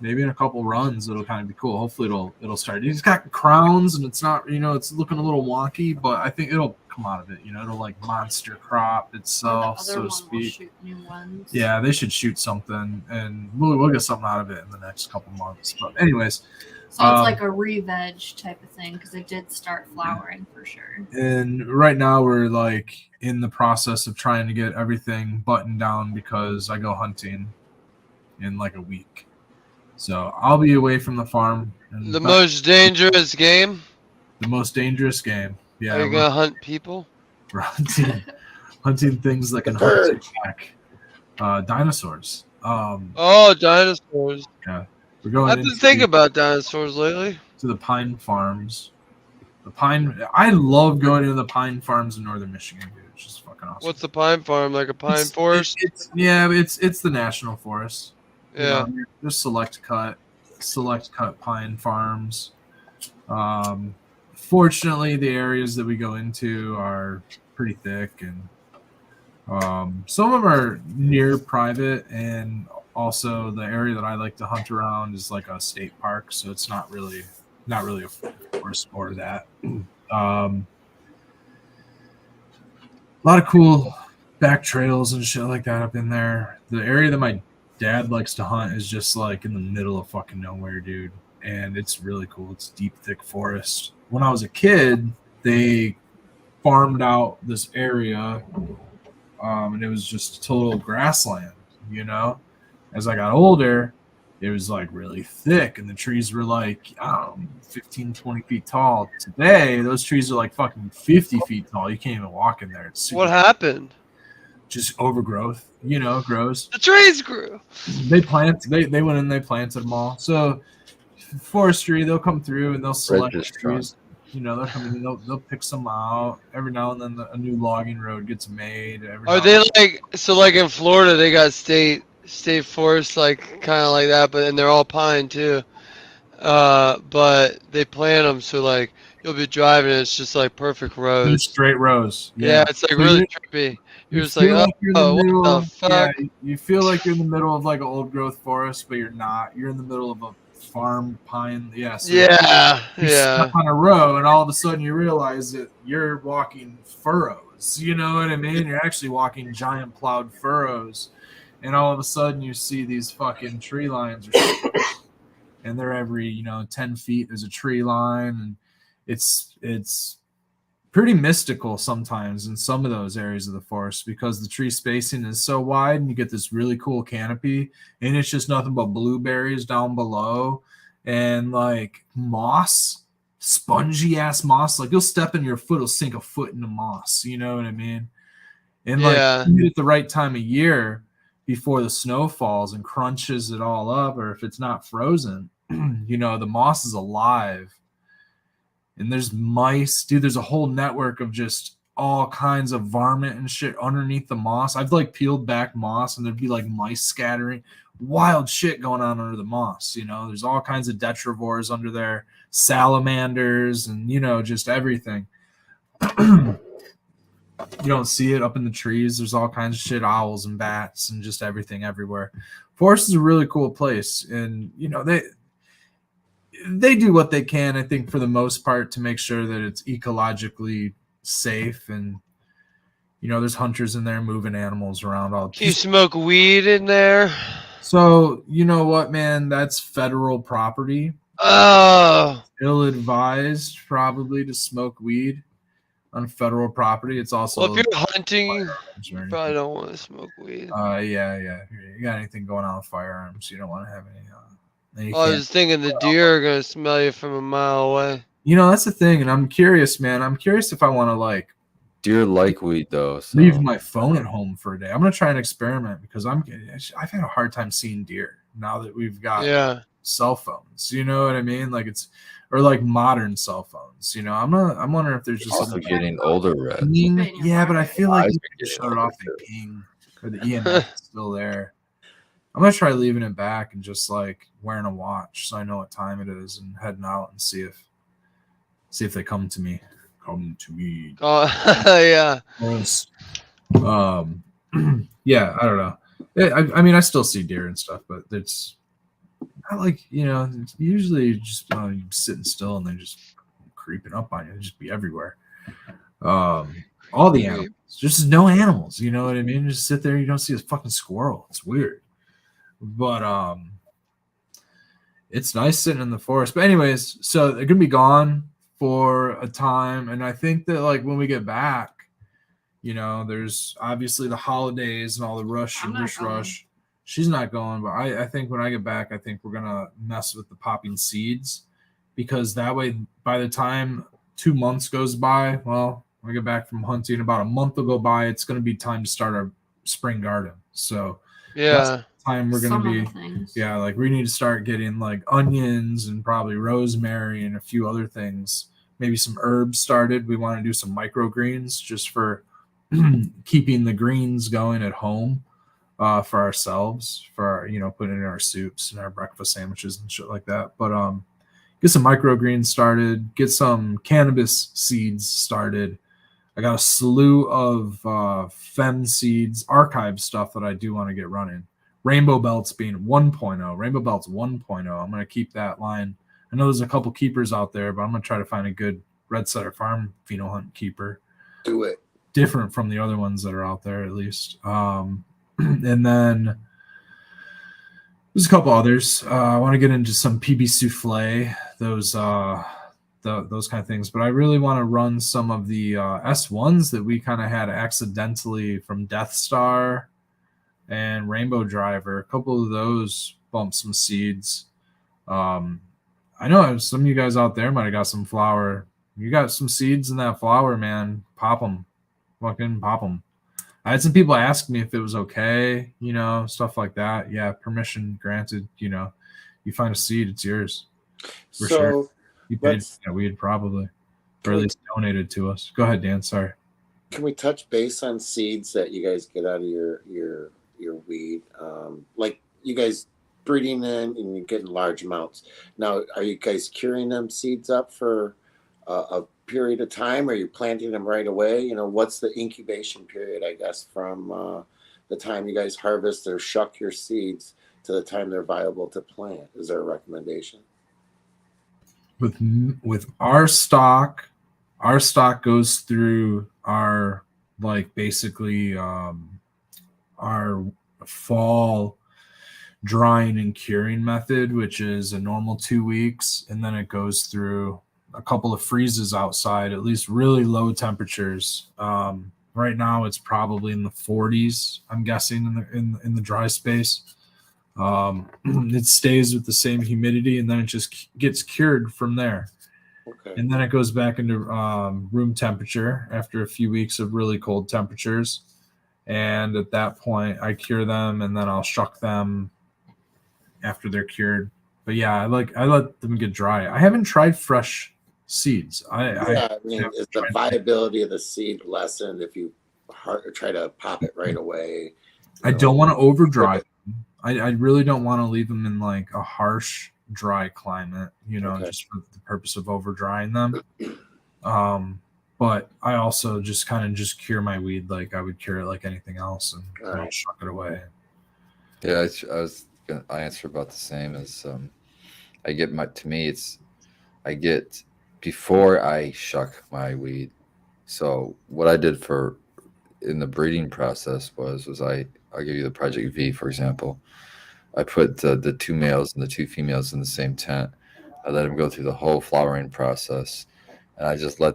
Maybe in a couple runs, it'll kind of be cool. Hopefully, it'll start. It's got crowns, and it's not, it's looking a little wonky, but I think it'll come out of it. It'll like monster crop itself, so to speak. Shoot new ones. Yeah, they should shoot something, and we'll get something out of it in the next couple months. But anyways, so it's like a re-veg type of thing because it did start flowering for sure. And right now we're like in the process of trying to get everything buttoned down because I go hunting in like a week. So I'll be away from the farm. The most dangerous game? The most dangerous game. Yeah. Are you going to hunt people? We're hunting things that can hunt back. Dinosaurs. Dinosaurs. Yeah. We're going I've been thinking about dinosaurs lately. To the pine farms. I love going into the pine farms in northern Michigan, dude. It's just fucking awesome. What's the pine farm? Like a pine forest? It's the national forest. Yeah. There's select cut pine farms. Fortunately, the areas that we go into are pretty thick, and some of them are near private, and also the area that I like to hunt around is like a state park, so it's not really a forest or that. A lot of cool back trails and shit like that up in there. The area that my dad likes to hunt is just like in the middle of fucking nowhere, dude, and it's really cool. It's deep, thick forest. When I was a kid, they farmed out this area, and it was just total grassland. As I got older, it was like really thick, and the trees were like 15, 20 feet tall. Today, those trees are like fucking 50 feet tall. You can't even walk in there. It's what happened? Just overgrowth, grows. The trees grew. They went in, they planted them all. So forestry, they'll come through and they'll select trees. They'll come in, they'll pick some out. Every now and then a new logging road gets made. Are they like in Florida, they got state forests like kind of like that, but then they're all pine too. But they plant them so like you'll be driving, and it's just like perfect rows. They're straight rows. Yeah, it's like really trippy. You're just like, what the fuck? Yeah, you feel like you're in the middle of like an old growth forest, but you're not. You're in the middle of a farm pine. Yeah. So you're stuck on a row, and all of a sudden you realize that you're walking furrows. You know what I mean? You're actually walking giant plowed furrows, and all of a sudden you see these fucking tree lines, and they're every 10 feet. There's a tree line, and it's pretty mystical sometimes in some of those areas of the forest because the tree spacing is so wide, and you get this really cool canopy, and it's just nothing but blueberries down below and like moss, spongy ass moss. Like you'll step in your foot, it'll sink a foot into moss. You know what I mean? And like at the right time of year before the snow falls and crunches it all up, or if it's not frozen, the moss is alive. And there's mice, dude. There's a whole network of just all kinds of varmint and shit underneath the moss. I've like peeled back moss and there'd be like mice scattering. Wild shit going on under the moss. There's all kinds of detrivores under there, salamanders, and just everything. You don't see it up in the trees. There's all kinds of shit, owls and bats and just everything everywhere. Forest is a really cool place, and they do what they can, I think, for the most part, to make sure that it's ecologically safe. And there's hunters in there moving animals around all. Do you smoke weed in there? So you know what, man? That's federal property. Oh, Ill-advised, probably, to smoke weed on federal property. It's also well, if you're hunting, you firearms. probably don't want to smoke weed. Yeah. You got anything going on with firearms? You don't want to have any. I was thinking the deer are gonna smell you from a mile away. That's the thing, and I'm curious, man. I'm curious if I want to Deer like weed though. So. leave my phone at home for a day. I'm gonna try an experiment because I've had a hard time seeing deer now that we've got cell phones. You know what I mean? Or modern cell phones. I'm wondering if there's just also getting older, Red. Yeah, but I feel like you can just shut it off and ping, or the EMF is still there. I'm gonna try leaving it back and just wearing a watch so I know what time it is and heading out and see if they come to me. Come to me. Oh, yeah. Yeah, I don't know. I mean, I still see deer and stuff, but it's not it's usually just you're sitting still and they're just creeping up on you. They just be everywhere. All the animals. Just no animals, you know what I mean? Just sit there, you don't see a fucking squirrel. It's weird. But it's nice sitting in the forest. But anyways, so they're gonna be gone for a time, and I think that when we get back, there's obviously the holidays and all the rush. She's not going, but I think when I get back, I think we're gonna mess with the popping seeds, because that way, by the time 2 months goes by, well, when I get back from hunting, about a month will go by. It's gonna be time to start our spring garden. So Yeah. time we're gonna be we need to start getting onions and probably rosemary and a few other things, maybe some herbs started. We want to do some microgreens just for keeping the greens going at home, for ourselves, for our, putting in our soups and our breakfast sandwiches and shit like that. But get some microgreens started, get some cannabis seeds started. I got a slew of fem seeds, archive stuff that I do want to get running. Rainbow Belts being 1.0. Rainbow Belts 1.0. I'm going to keep that line. I know there's a couple keepers out there, but I'm going to try to find a good Red Setter Farm pheno hunt keeper. Do it. Different from the other ones that are out there, at least. And then there's a couple others. I want to get into some PB souffle, those kind of things. But I really want to run some of the S1s that we kind of had accidentally from Death Star and Rainbow Driver. A couple of those bumped some seeds. I know some of you guys out there might have got some flower. You got some seeds in that flower, man. Pop them. Fucking pop them. I had some people ask me if it was okay, stuff like that. Yeah, permission granted. You find a seed, it's yours. For sure. You paid for that weed, probably. Or at least donated to us. Go ahead, Dan. Sorry. Can we touch base on seeds that you guys get out of your weed? You guys breeding them and you're getting large amounts. Now, are you guys curing them seeds up for a period of time? Or are you planting them right away? What's the incubation period, I guess, from the time you guys harvest or shuck your seeds to the time they're viable to plant? Is there a recommendation? With our stock goes through our basically our fall drying and curing method, which is a normal 2 weeks, and then it goes through a couple of freezes outside, at least really low temperatures. Right now it's probably in the 40s, I'm guessing, in the dry space. It stays with the same humidity, and then it just gets cured from there. Okay. And then it goes back into room temperature after a few weeks of really cold temperatures. And at that point, I cure them, and then I'll shuck them after they're cured. But yeah, I let them get dry. I haven't tried fresh seeds. I mean, is the viability of the seed lessened if you try to pop it right away? I don't want to over dry them. I really don't want to leave them in like a harsh, dry climate, just for the purpose of over drying them. But I also just kind of just cure my weed like I would cure it like anything else, and I'll shuck it away. Yeah, I answer about the same as I get before I shuck my weed. So what I did in the breeding process was I'll give you the Project V, for example. I put the 2 males and the 2 females in the same tent. I let them go through the whole flowering process, and I just let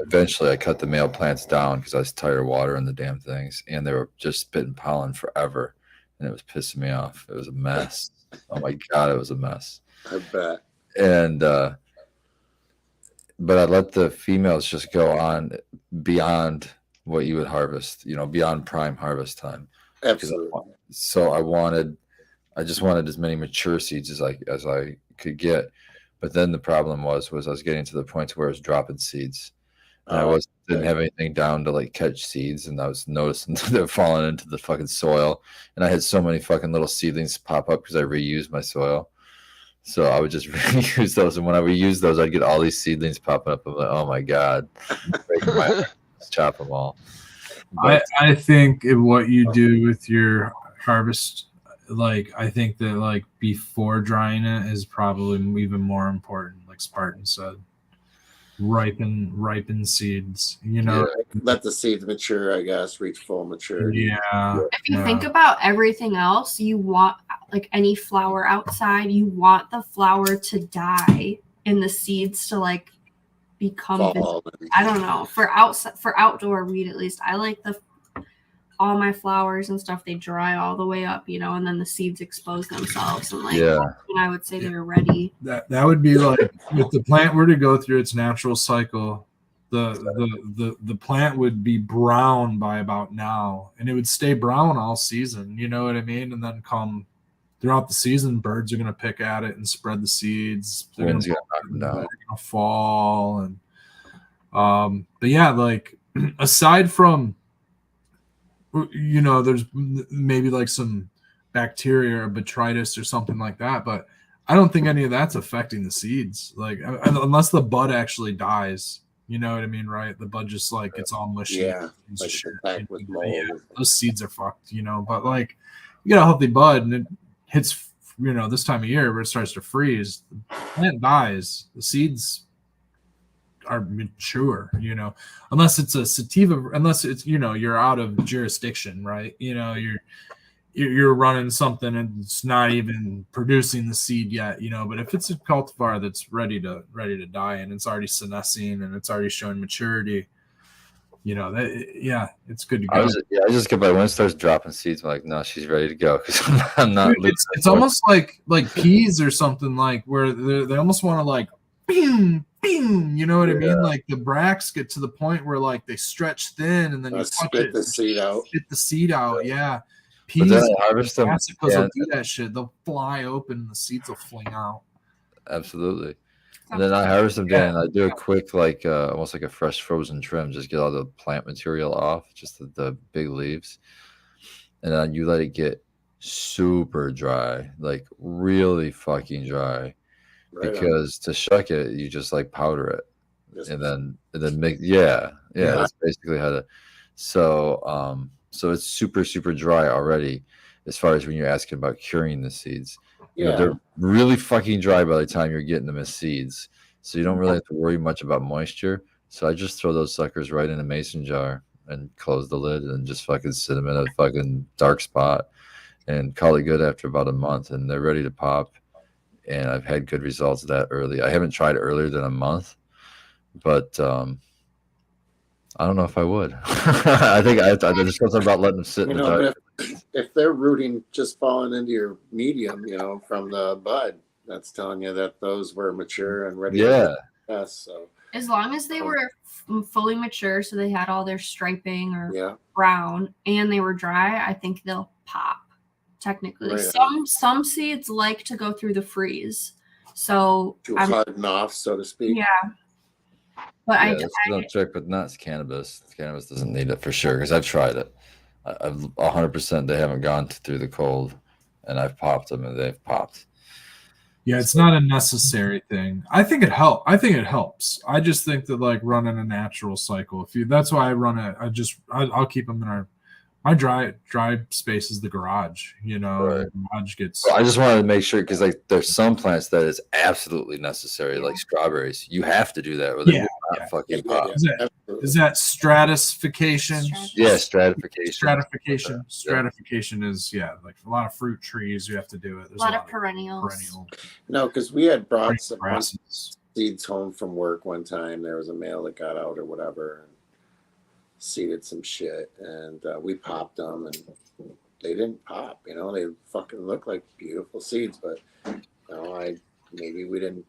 eventually I cut the male plants down because I was tired of watering the damn things, and they were just spitting pollen forever, and it was pissing me off. It was a mess. Oh my God, it was a mess. I bet. And but I let the females just go on beyond what you would harvest, beyond prime harvest time. Absolutely. So I just wanted as many mature seeds as I could get. But then the problem was I was getting to the point where I was dropping seeds. And I didn't have anything down to like catch seeds, and I was noticing they're falling into the fucking soil. And I had so many fucking little seedlings pop up because I reused my soil. So I would just reuse those, and when I reuse those, I'd get all these seedlings popping up. I'm like, oh my God, just chop them all. But I think what you do with your harvest, I think that before drying it is probably even more important. Like Spartan said, ripen seeds. Let the seeds mature. I guess reach full maturity. Yeah. If you think about everything else, you want any flower outside, you want the flower to die and the seeds to become visible. I don't know, for outdoor weed, at least I like all my flowers and stuff, they dry all the way up, and then the seeds expose themselves, and I would say they're ready. That would be like if the plant were to go through its natural cycle, the plant would be brown by about now, and it would stay brown all season. You know what I mean? And then come throughout the season, birds are going to pick at it and spread the seeds. They're going to fall, and but yeah, aside from there's maybe some bacteria or botrytis or something like that, but I don't think any of that's affecting the seeds, unless the bud actually dies. You know what I mean, right? The bud just gets all mushy. Yeah, with mold. Yeah, those seeds are fucked, but you get a healthy bud and it hits, this time of year where it starts to freeze, the plant dies, the seeds are mature, unless it's a sativa, unless it's, you're out of jurisdiction, right? You're running something and it's not even producing the seed yet, but if it's a cultivar that's ready to die and it's already senescing and it's already showing maturity, it's good to go. I just get by when it starts dropping seeds. I'm like, no, she's ready to go because I'm not. Dude, it's almost like peas or something, where they almost want to bing, bing. You know what I mean? The bracts get to the point where they stretch thin, and then you spit the seed out. Spit the seed out. Yeah. Peas, but then I harvest them. They'll do that shit. They'll fly open, and the seeds will fling out. Absolutely. And then I harvest them down, and I do a quick, almost like a fresh frozen trim, just get all the plant material off, just the big leaves. And then you let it get super dry, really fucking dry. Right, because to shuck it, you just powder it. And then make, that's basically how to. So it's super, super dry already as far as when you're asking about curing the seeds. They're really fucking dry by the time you're getting them as seeds, so you don't really have to worry much about moisture. So I just throw those suckers right in a mason jar and close the lid and just fucking sit them in a fucking dark spot and call it good after about a month, and they're ready to pop. And I've had good results that early. I haven't tried earlier than a month, but I don't know if I would. I think there's something about letting them sit in the dark. If they're rooting just falling into your medium, from the bud, that's telling you that those were mature and ready to test. So as long as they were fully mature, so they had all their striping or brown, and they were dry, I think they'll pop. Technically, some seeds like to go through the freeze, So To I'm harden off, so to speak. yeah. But Yeah, that's no trick, but not cannabis. Cannabis doesn't need it for sure because I've tried it. I've 100%. They haven't gone through the cold, and I've popped them, and they've popped. Yeah, it's not a necessary thing. I think it help. I think it helps. I just think that like running a natural cycle. That's why I run it. I'll keep them in my dry space is the garage. You know, Right. the garage gets. So I just wanted to make sure because like there's some plants that is absolutely necessary, like strawberries. You have to do that, or they will not fucking pop. Is that stratification? Yeah, stratification. Stratification is like a lot of fruit trees. You have to do it. There's a lot of perennials. No, because we had brought some grasses. seeds home from work one time. There was a male that got out or whatever and seeded some shit, and we popped them, and they didn't pop. You know, they fucking look like beautiful seeds, but you know, maybe we didn't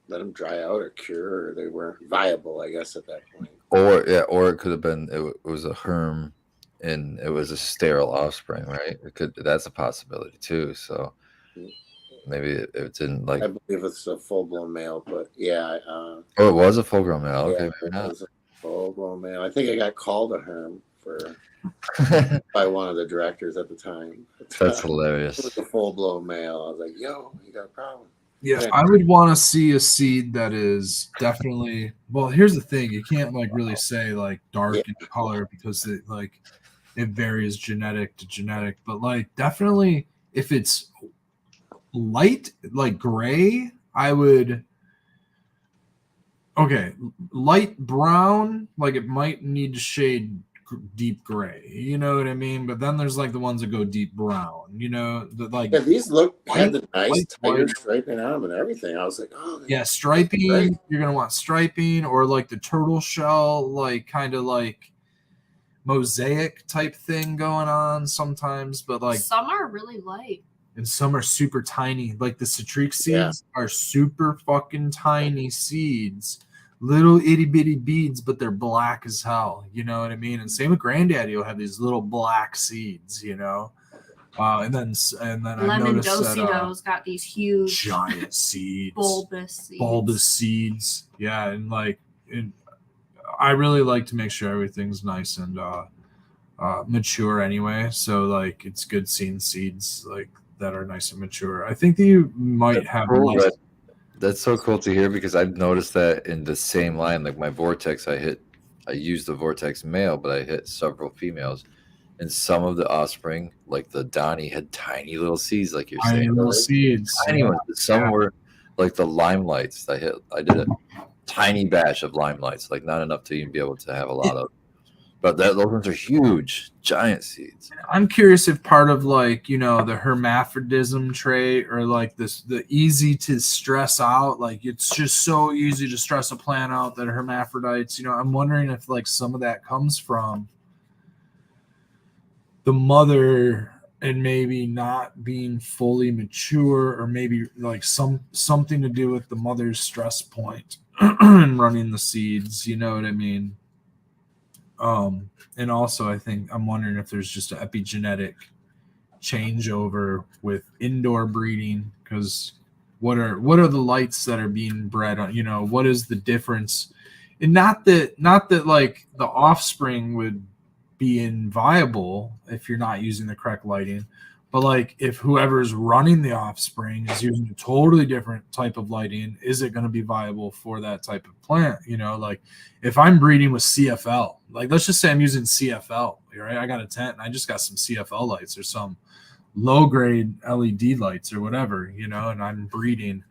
let them dry out or cure, or they weren't viable, I guess, at that point. Or it could have been it was a herm, and it was a sterile offspring, right? That's a possibility too. So maybe it didn't like. I believe it's a full blown male, but yeah. Oh, it was a full grown male. Okay, it was a full blown male. I think I got called a herm by one of the directors at the time. That's hilarious. It was a full blown male. I was like, "Yo, you got a problem?" Yeah, I would want to see a seed that is definitely. Well, here's the thing: you can't like really say like dark in color because it varies genetic to genetic. But like definitely, if it's light like gray, I would. Okay, light brown, like it might need to shade deep gray. You know what I mean? But then there's like the ones that go deep brown. You know, these had the nice tiger striping on them and everything. I was like, oh yeah, striping. You're gonna want striping or like the turtle shell, like kind of like mosaic type thing going on sometimes. But like some are really light. And some are super tiny. Like the citric seeds are super fucking tiny seeds. Little itty bitty beads, but they're black as hell. You know what I mean? And same with Granddaddy will have these little black seeds, you know. And then I noticed that got these huge giant seeds. Bulbous seeds. Yeah, and like I really like to make sure everything's nice and mature anyway. So like it's good seeing seeds like that are nice and mature. I think that you might have That's so cool to hear because I've noticed that in the same line, like my vortex, I used the vortex male, but I hit several females, and some of the offspring, like the Donnie, had tiny little seeds, like you're saying, little seeds. Tiny ones. Some were like the limelights. I did a tiny batch of limelights, like not enough to even be able to have a lot of. But those ones are huge, giant seeds. I'm curious if part of like, you know, the hermaphrodism trait or like the easy to stress out, like it's just so easy to stress a plant out that hermaphrodites, you know, I'm wondering if like some of that comes from the mother and maybe not being fully mature or maybe like something to do with the mother's stress point and running the seeds, you know what I mean? And also I think I'm wondering if there's just an epigenetic changeover with indoor breeding, because what are the lights that are being bred on, you know, what is the difference? And not that like the offspring would be inviable if you're not using the correct lighting, but like if whoever's running the offspring is using a totally different type of lighting, is it going to be viable for that type of plant? You know, like if I'm breeding with CFL, like let's just say I'm using CFL, right? I got a tent and I just got some CFL lights or some low grade LED lights or whatever, you know, and I'm breeding,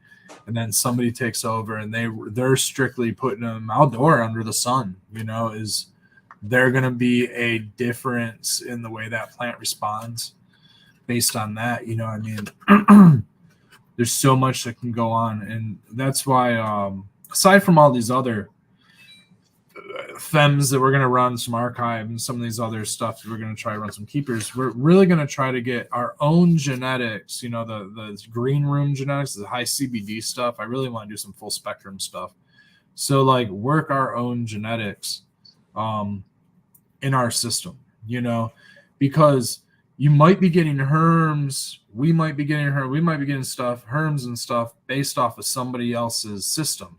and then somebody takes over and they're strictly putting them outdoor under the sun, you know, is there going to be a difference in the way that plant responds based on that? You know, I mean, there's so much that can go on, and that's why aside from all these other fems that we're going to run some archive and some of these other stuff that we're going to try to run some keepers, we're really going to try to get our own genetics, you know, the green room genetics, the high CBD stuff. I really want to do some full spectrum stuff, so like work our own genetics in our system, you know, because you might be getting herms. We might be getting herms and stuff based off of somebody else's system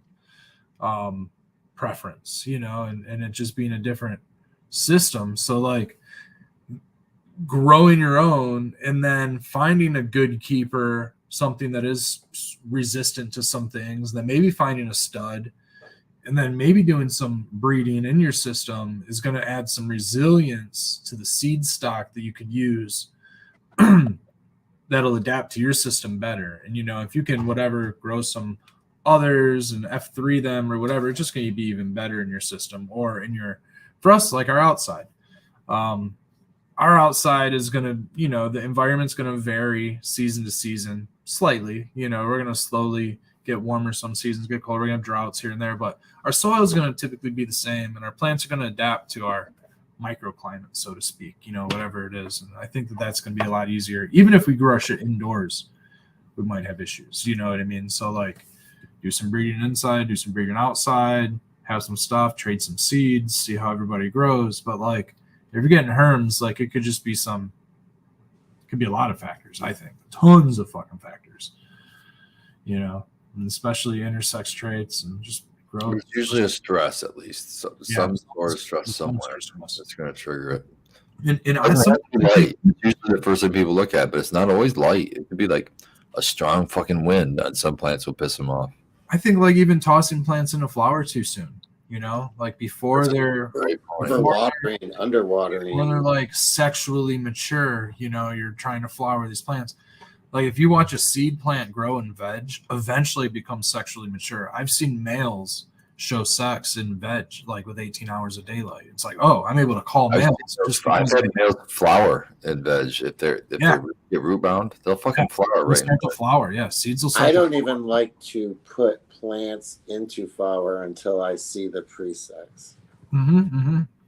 preference, and it just being a different system. So like growing your own and then finding a good keeper, something that is resistant to some things, then maybe finding a stud, and then maybe doing some breeding in your system is going to add some resilience to the seed stock that you could use that'll adapt to your system better. And, if you can grow some others and F3 them or whatever, it's just going to be even better in your system or for us, like our outside. Our outside is going to, the environment's going to vary season to season slightly. We're going to slowly get warmer some seasons, get colder. We're going to have droughts here and there, but our soil is going to typically be the same, and our plants are going to adapt to our microclimate, so to speak, whatever it is. And I think that's going to be a lot easier. Even if we grow our shit indoors, we might have issues. You know what I mean? So like do some breeding inside, do some breeding outside, have some stuff, trade some seeds, see how everybody grows. But like if you're getting herms, like it could just be it could be a lot of factors, I think. Tons of fucking factors. And especially intersex traits and just growth. It's usually a stress, at least. Some sort of stress somewhere that's going to trigger it. And it's usually the first thing people look at, but it's not always light. It could be like a strong fucking wind on some plants will piss them off. I think like even tossing plants into flower too soon, like before they're underwatering. When they're like sexually mature, you're trying to flower these plants. Like if you watch a seed plant grow and veg, eventually become sexually mature. I've seen males show sex in veg like with 18 hours of daylight. It's like, oh, I'm able to call males. I've had males flower in veg. If they get root bound, they'll fucking flower right now. Flower, yeah. Seeds will start. I don't even like to put plants into flower until I see the pre-sex.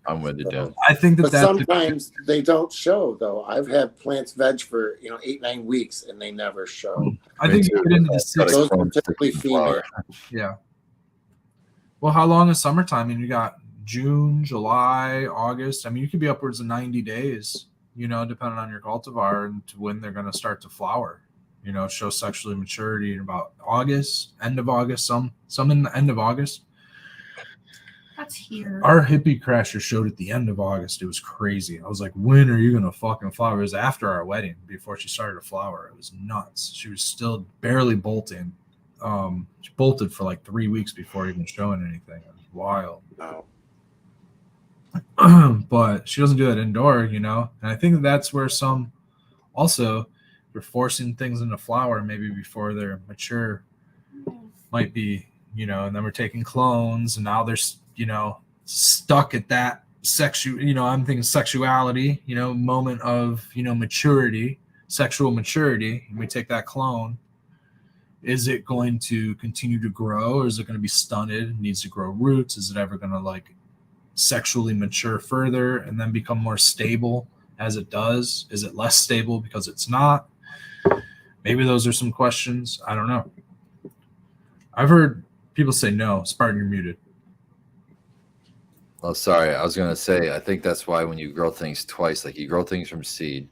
I'm with you, Dan. I think but sometimes they don't show though. I've had plants veg for 8-9 weeks and they never show. I think you get into the 6 those are typically female. Yeah. Well, how long is summertime? I mean, you got June, July, August. I mean, you could be upwards of 90 days, depending on your cultivar and to when they're going to start to flower. Show sexually maturity in about August, end of August, some in the end of August. That's here. Our hippie crasher showed at the end of August. It was crazy. I was like, when are you going to fucking flower? It was after our wedding, before she started to flower. It was nuts. She was still barely bolting. She bolted for like 3 weeks before even showing anything. It was wild. Wow. But she doesn't do that indoor, And I think that's where some also they're forcing things into flower maybe before they're mature. Might be, and then we're taking clones and now they're stuck at that I'm thinking sexuality, moment of, maturity, sexual maturity. And we take that clone. Is it going to continue to grow or is it going to be stunted? It needs to grow roots. Is it ever going to like sexually mature further and then become more stable as it does? Is it less stable because it's not? Maybe those are some questions. I don't know. I've heard people say no. Spartan, you're muted. Oh, sorry. I was going to say, I think that's why when you grow things twice, like you grow things from seed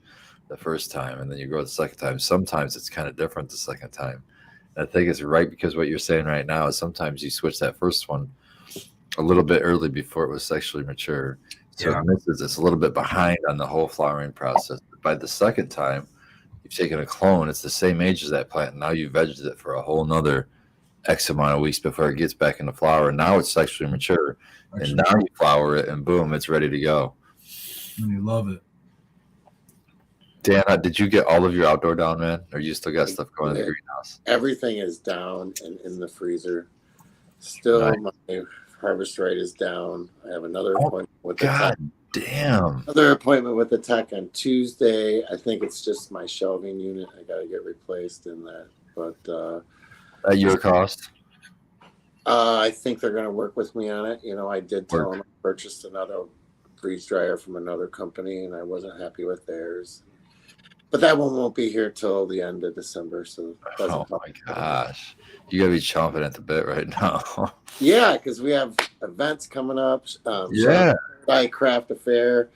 the first time and then you grow the second time, sometimes it's kind of different the second time. And I think it's right because what you're saying right now is sometimes you switch that first one a little bit early before it was sexually mature. So it misses. It's a little bit behind on the whole flowering process. By the second time, you've taken a clone. It's the same age as that plant. Now you've vegged it for a whole nother X amount of weeks before it gets back into flower. Now it's sexually mature. And now you flower it and boom, it's ready to go. And you love it. Dan, did you get all of your outdoor down, man? Or you still got stuff going in the greenhouse? Everything is down and in the freezer. Still, my harvest rate is down. I have another appointment with the tech. Damn. Another appointment with the tech on Tuesday. I think it's just my shelving unit. I got to get replaced in that. But at your cost? I think they're going to work with me on it. I did tell them I purchased another freeze dryer from another company, and I wasn't happy with theirs. But that one won't be here till the end of December. So oh my gosh, you gotta be chomping at the bit right now. Yeah, because we have events coming up. Yeah, Craft Affair.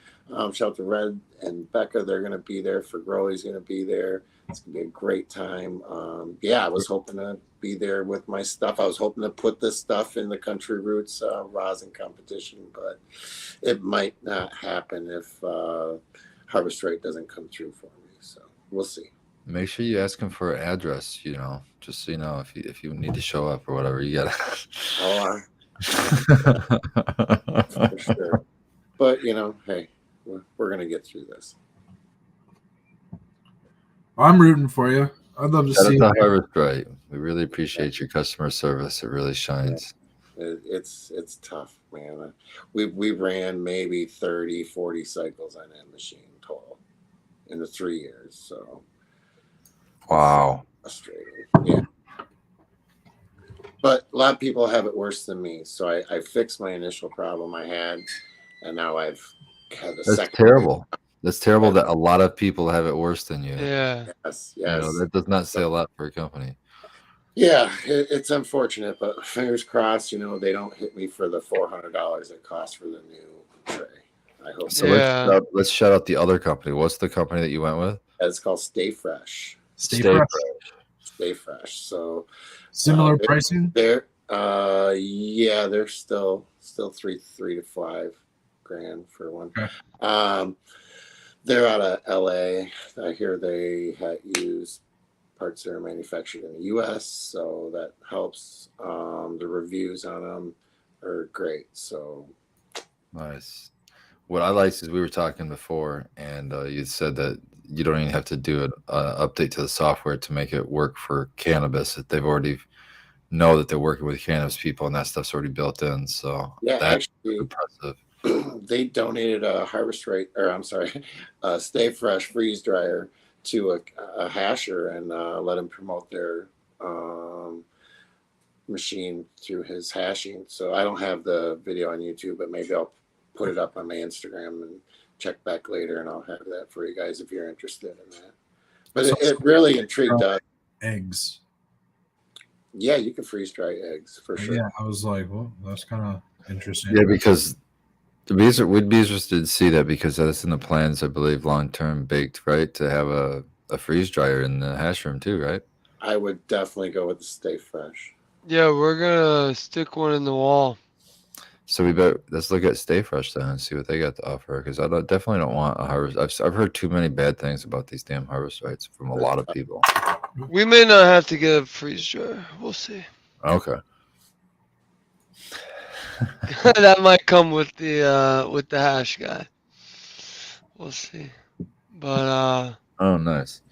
Shelter Red and Becca, they're going to be there. For Growly's going to be there. It's going to be a great time. I was hoping to be there with my stuff. I was hoping to put this stuff in the Country Roots rosin competition, but it might not happen if Harvest Rate doesn't come through for me. So we'll see. Make sure you ask him for an address, just so you know if you need to show up or whatever, you gotta. For sure. But hey, we're gonna get through this. I'm rooting for you. I'd love to see That's Harvest Right. We really appreciate your customer service. It really shines. It's tough, man. We ran maybe 30, 40 cycles on that machine total in the 3 years. So Wow. Frustrating. Yeah. But a lot of people have it worse than me. So I fixed my initial problem I had, and now I've had That's second. terrible. That's terrible that a lot of people have it worse than you. Yeah. Yes. That does not say a lot for a company. Yeah, it's unfortunate, but fingers crossed, they don't hit me for the $400 it costs for the new tray. I hope so. Yeah. Let's shout out the other company. What's the company that you went with? It's called Stay Fresh. Stay fresh. Stay Fresh. So Similar pricing? They're they're still $3 to $5,000 for one. Okay. They're out of LA. I hear they use parts that are manufactured in the US, so that helps. The reviews on them are great. So nice. What I liked is we were talking before, and you said that you don't even have to do an update to the software to make it work for cannabis. That they've already know that they're working with cannabis people, and that stuff's already built in. So yeah, that's actually impressive. They donated a Stay Fresh freeze dryer to a hasher and let him promote their machine through his hashing. So I don't have the video on YouTube, but maybe I'll put it up on my Instagram and check back later, and I'll have that for you guys if you're interested in that. But it really intrigued us. Eggs. Yeah, you can freeze dry eggs for sure. Yeah, I was like, well, that's kind of interesting. Yeah, because we'd be interested to see that, because that's in the plans, I believe, long term baked, right? To have a freeze dryer in the hash room too, right? I would definitely go with the Stay Fresh. Yeah, we're gonna stick one in the wall. So let's look at Stay Fresh then and see what they got to offer, because I definitely don't want a harvest. I've heard too many bad things about these damn harvest rights from a lot of people. We may not have to get a freeze dryer. We'll see. Okay. That might come with the hash guy. We'll see. But Oh, nice.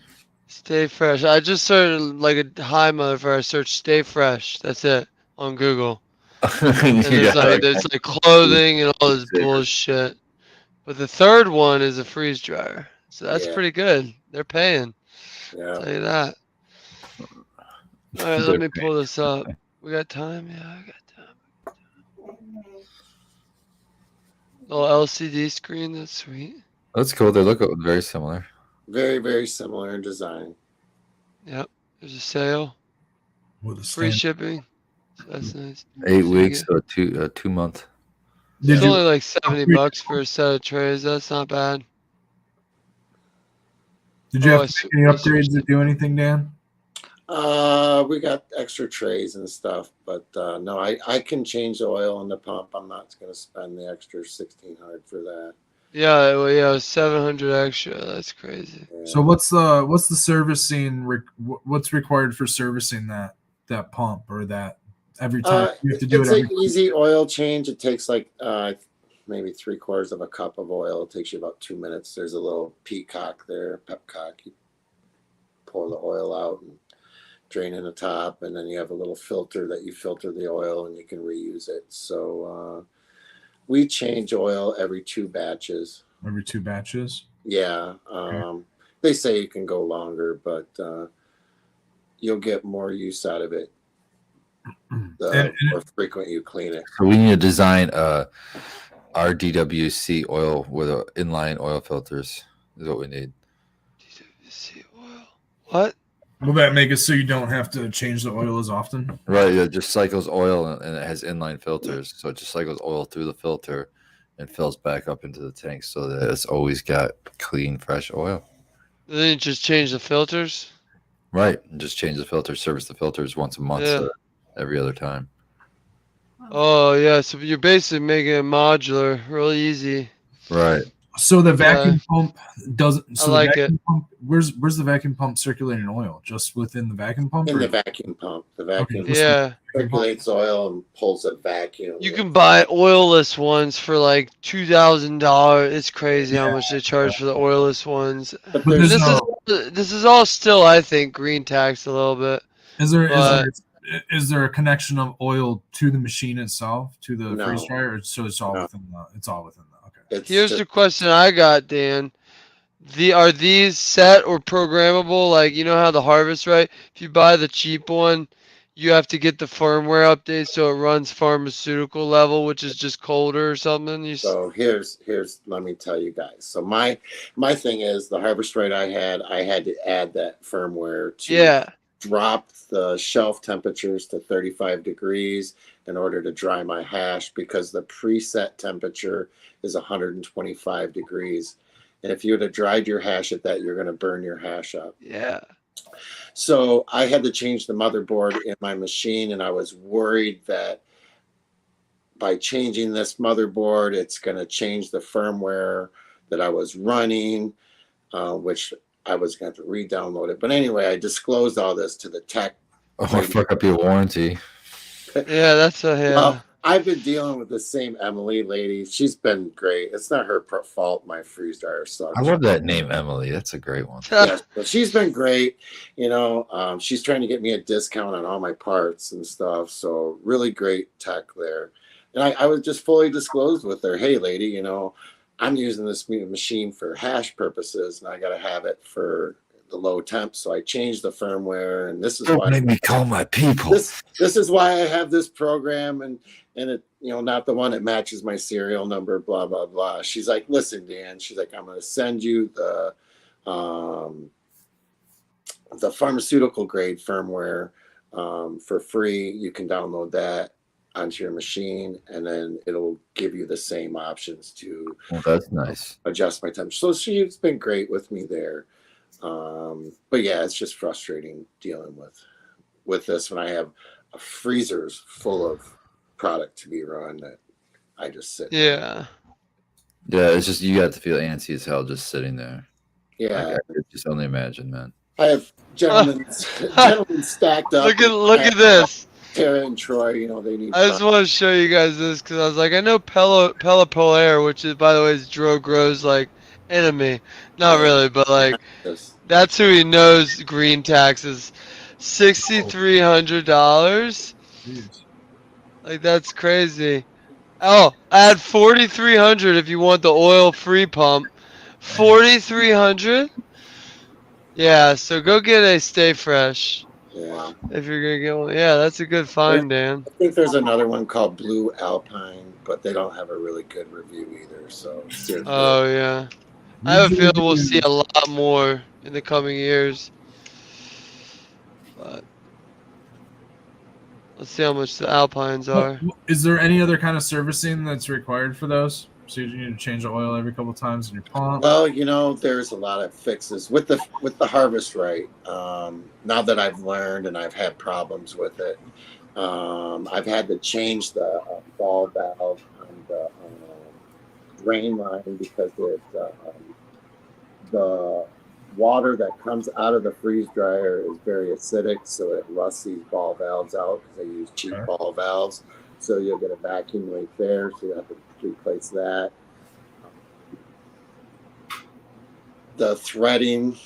Stay Fresh. I just searched like a hi motherfucker. I searched Stay Fresh. That's it on Google. And there's like clothing and all this bullshit. But the third one is a freeze dryer. So that's pretty good. They're paying. Yeah. I'll tell you that. All right, let me pull this up. We got time? Yeah, I got time. Little LCD screen. That's sweet. That's cool. They look very similar. Very, very similar in design. Yep. There's a sale. With a Free stand. shipping. So that's nice. 8 weeks, so 2 month. It's Did you only like $70 for a set of trays. That's not bad. Did you Oh, have to make any upgrades to do anything, Dan? We got extra trays and stuff, but no, I can change the oil in the pump. I'm not going to spend the extra $1,600 for that. Yeah, well, yeah, it was 700 extra. That's crazy. Yeah. So what's the servicing? What's required for servicing that pump, or that every time you have to do it's it? an easy oil change. It takes like maybe 3/4 of a cup of oil. It takes you about 2 minutes. There's a little peacock there, pepcock. You pour the oil out and drain in the top, and then you have a little filter that you filter the oil, and you can reuse it. So we change oil every 2 batches. Every 2 batches? Yeah. They say you can go longer, but you'll get more use out of it the more frequent you clean it. So we need to design RDWC oil with inline oil filters is what we need. DWC oil. What? Will that make it so you don't have to change the oil as often? Right, it just cycles oil and it has inline filters. So it just cycles oil through the filter and fills back up into the tank so that it's always got clean, fresh oil. Then you just change the filters. Right. And just change the filter, service the filters once a month Yeah. or every other time. Oh yeah, so you're basically making it modular, really easy. Right. So the Yeah. vacuum pump doesn't. I So like the vacuum pump, where's the vacuum pump circulating oil? Just within the vacuum pump? In or- the vacuum pump. The vacuum Okay. Yeah, circulates oil and pulls a vacuum. you can buy oilless ones for like $2,000. It's crazy how much they charge for the oilless ones. But But there's there's This is all still, I think, green tax a little bit. Is there a connection of oil to the machine itself, to the No. freeze dryer, or so it's all No. within the? It's all within the. Okay. it's Here's just- the question I got, Dan. Are these set or programmable? Like, you know how the Harvest, right? If you buy the cheap one, you have to get the firmware update so it runs pharmaceutical level, which is just colder or something. So here's let me tell you guys. So my thing is the harvest rate I had to add that firmware to Yeah. drop the shelf temperatures to 35 degrees in order to dry my hash because the preset temperature is 125 degrees. And if you would have dried your hash at that, you're going to burn your hash up. Yeah. So I had to change the motherboard in my machine, and I was worried that by changing this motherboard, it's going to change the firmware that I was running, which I was going to have to re-download it. But anyway, I disclosed all this to the tech. Oh, fuck up your warranty. Yeah, that's a yeah. Well, I've been dealing with the same Emily lady. She's been great. It's not her fault my freeze dryer sucks. I love that name, Emily. That's a great one. Yeah, so she's been great. You know, she's trying to get me a discount on all my parts and stuff. So really great tech there. And I was just fully disclosed with her. Hey, lady, you know, I'm using this machine for hash purposes, and I got to have it for the low temp. So I changed the firmware, and this is Don't why make me call my people. this is why I have this program, and it, you know, not the one that matches my serial number, blah blah blah. She's like, listen, Dan. She's like, I'm going to send you the pharmaceutical grade firmware for free. You can download that onto your machine, and then it'll give you the same options to Well, that's nice. adjust my temperature. So she's been great with me there. But yeah, it's just frustrating dealing with this when I have freezers full of product to be run that I just sit. Yeah. Yeah, it's just you got to feel antsy as hell just sitting there. Yeah, Like, I could just only imagine, man. I have gentlemen stacked up. Look at this. Tara and Troy, you know, they need. I just want to show you guys this because I was like, I know Pella Polaire, which is, by the way, is Dro Gro's like enemy. Not really, but like this. that's who he knows. Green taxes, $6,300. Jeez. Like that's crazy. Oh, add 4,300 if you want the oil-free pump. 4,300. Yeah, so go get a Stay Fresh Yeah, if you're gonna get one. Yeah, that's a good find, Dan. I think there's another one called Blue Alpine, but they don't have a really good review either. So seriously. Oh yeah. I have a feeling we'll see a lot more in the coming years. But let's see how much the Alpines are. Is there any other kind of servicing that's required for those? So you need to change the oil every couple times in your pump. Well, you know, there's a lot of fixes with the harvest rate. Now that I've learned and I've had problems with it, I've had to change the ball valve on the drain line because the water that comes out of the freeze dryer is very acidic, so it rusts these ball valves out because they use cheap Okay. ball valves. So you'll get a vacuum leak there, so you have to replace that. The threading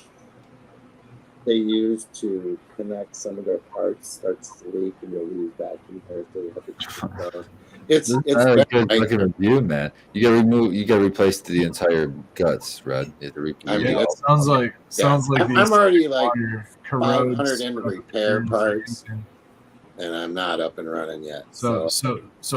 they use to connect some of their parts starts to leak, and you'll lose vacuum there, so you have to check those. It's This is not a good very- fucking review, man. You gotta replace the entire guts, Red. You have to I mean, Yeah, it's- sounds like I'm already like water 500 corrodes in stuff repair and parts, everything. and I'm not up and running yet. So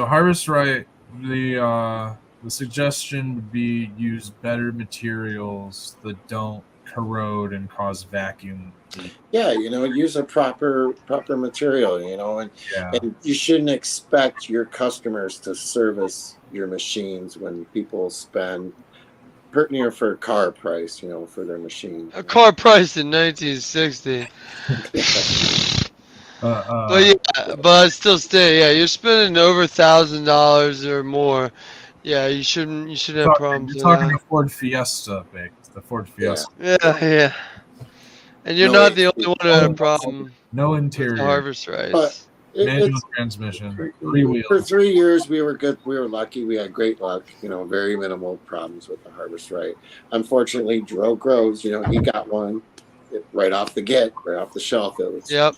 harvest right. The suggestion would be use better materials that don't corrode and cause vacuum. Yeah, you know, use a proper material, you know, and Yeah. you shouldn't expect your customers to service your machines when people spend pretty near for a car price, for their machine. A car price in 1960. But yeah, but still stay. Yeah, you're spending over $1,000 or more. Yeah, you shouldn't have problems You're with talking that. a Ford Fiesta, baked. The Ford Fiesta. Yeah. And you're No not the AC. only one who had a problem No with interior. the harvest But rights. Manual it's transmission. for 3-wheel. 3 years we were good. We were lucky. We had great luck. Very minimal problems with the harvest right. Unfortunately, Drew Groves, he got one right off the shelf. It was. Yep.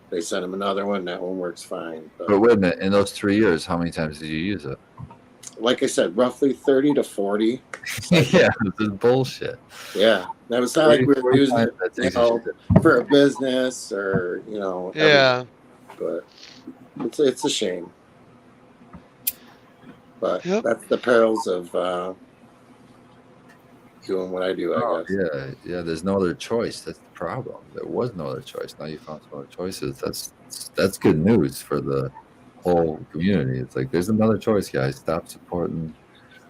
They sent him another one. That one works fine. But wait a minute, in those 3 years, how many times did you use it? Like I said, roughly 30 to 40. Yeah, this is bullshit. Yeah, that was not like we were using it, That takes a shit. for a business or Yeah. But it's a shame. But Yep. that's the perils of doing what I do. I guess. Yeah. There's no other choice. That's the problem. There was no other choice. Now you found some other choices. That's good news for the whole community. It's like there's another choice, guys. Stop supporting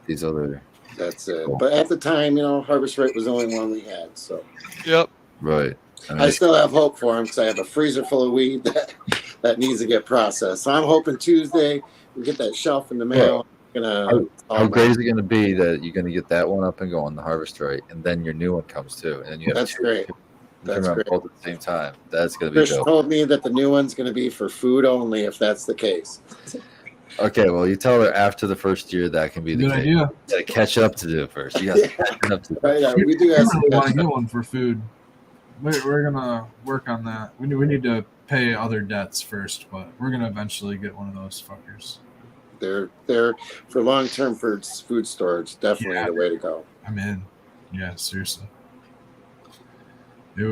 these other. That's it. But at the time, harvest rate was the only one we had. So. Yep. Right. I still have hope for him because I have a freezer full of weed that needs to get processed. So I'm hoping Tuesday we get that shelf in the mail. How great is it going to be that you're going to get that one up and going, the harvest rate, and then your new one comes too, and then you have That's great. That's great. both at the same time. That's going to be Chris dope. told me that the new one's going to be for food only if that's the case. Okay, well, you tell her after the first year that can be the Good case. idea. You got to catch up to do it first. You got to catch up to do it. Right, we do have some I want to get one for food. We're gonna work on that. We need to pay other debts first, but we're gonna eventually get one of those fuckers. They're for long-term food storage. Definitely the way to go. I'm in. Yeah, seriously. It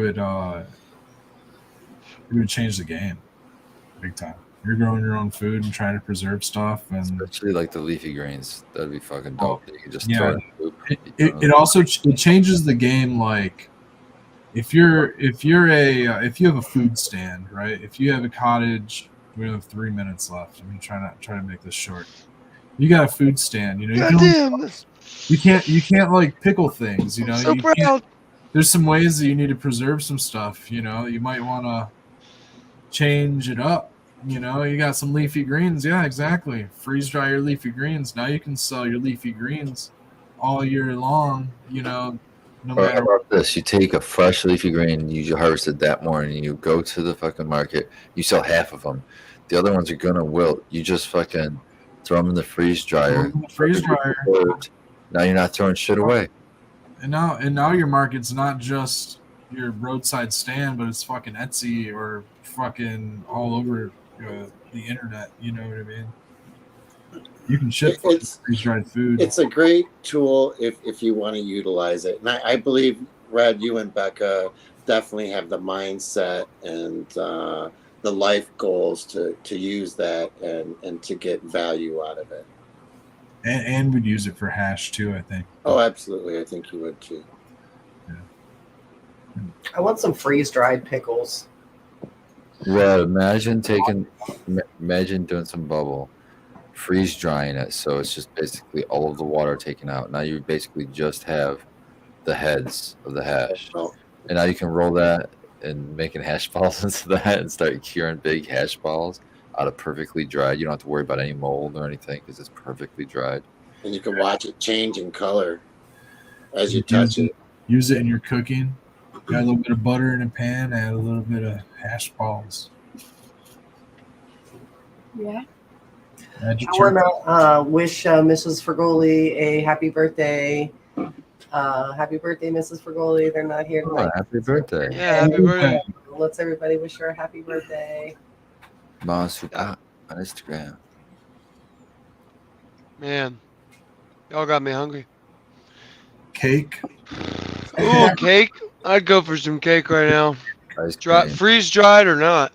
would change the game, big time. You're growing your own food and trying to preserve stuff, and Especially like the leafy greens. That'd be fucking dope. You can just throw it in the loop. it also it changes the game. Like if you have a food stand, right? If you have a cottage, we have 3 minutes left. I'm gonna try to make this short. You got a food stand, Goddamn. you can't like pickle things, I'm so you can't- proud. There's some ways that you need to preserve some stuff, you might want to change it up. You got some leafy greens. Yeah, exactly. Freeze dry your leafy greens. Now you can sell your leafy greens all year long, no Or matter how about this? You take a fresh leafy green, you harvested that morning, you go to the fucking market, you sell half of them. The other ones are gonna wilt. You just fucking throw them in the freeze dryer. freeze dryer. Now you're not throwing shit away. And now your market's not just your roadside stand, but it's fucking Etsy or fucking all over the internet. You know what I mean? You can ship freeze-dried food. It's a great tool if you want to utilize it. And I believe, Red, you and Becca definitely have the mindset and the life goals to use that and to get value out of it. And we'd use it for hash too, I think. Oh, absolutely. I think you would too. I want some freeze-dried pickles. Well, imagine doing some bubble, freeze drying it, so it's just basically all of the water taken out. Now you basically just have the heads of the hash, Oh, and now you can roll that and making hash balls into that and start curing big hash balls out of perfectly dried. You don't have to worry about any mold or anything because it's perfectly dried. and you can watch it change in color as you touch it. Use it in your cooking. Add a little bit of butter in a pan. Add a little bit of hash balls. Yeah. Add your I want to wish Mrs. Fergoli a happy birthday. Happy birthday, Mrs. Fergoli. They're not here Oh, tonight. happy birthday. Yeah, happy birthday. Let's everybody wish her a happy birthday. Masuka on Instagram. Man, y'all got me hungry. cake. Ooh, cake. I'd go for some cake right now. Ice cream. Freeze dried or not?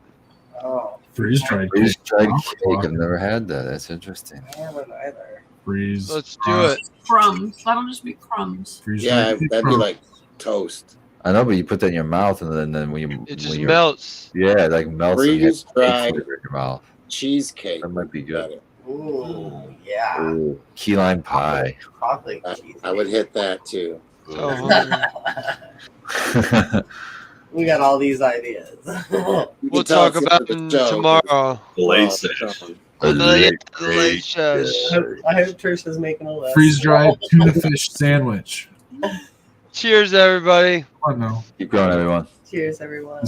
Oh, Freeze dried Freeze dried Oh, cake. I've never had that. That's interesting. I haven't either. Freeze. Let's do it. Crumbs. That'll just be crumbs. Yeah, that'd be like toast. I know, but you put that in your mouth, and then when you It just melts. melts. Yeah, it like melts and you have Freeze dried cake flavor in your mouth. cheesecake. That might be good. Ooh, yeah. Ooh, key lime pie. Chocolate I would hit that too. So hungry. We got all these ideas. You We'll can tell talk it's the about end of them the show, 'cause tomorrow. we're Late all session. done. The late shows. I hope Trisha's making a list. Freeze dried tuna fish sandwich. Cheers, everybody. Come on now. Keep going, everyone. Cheers, everyone.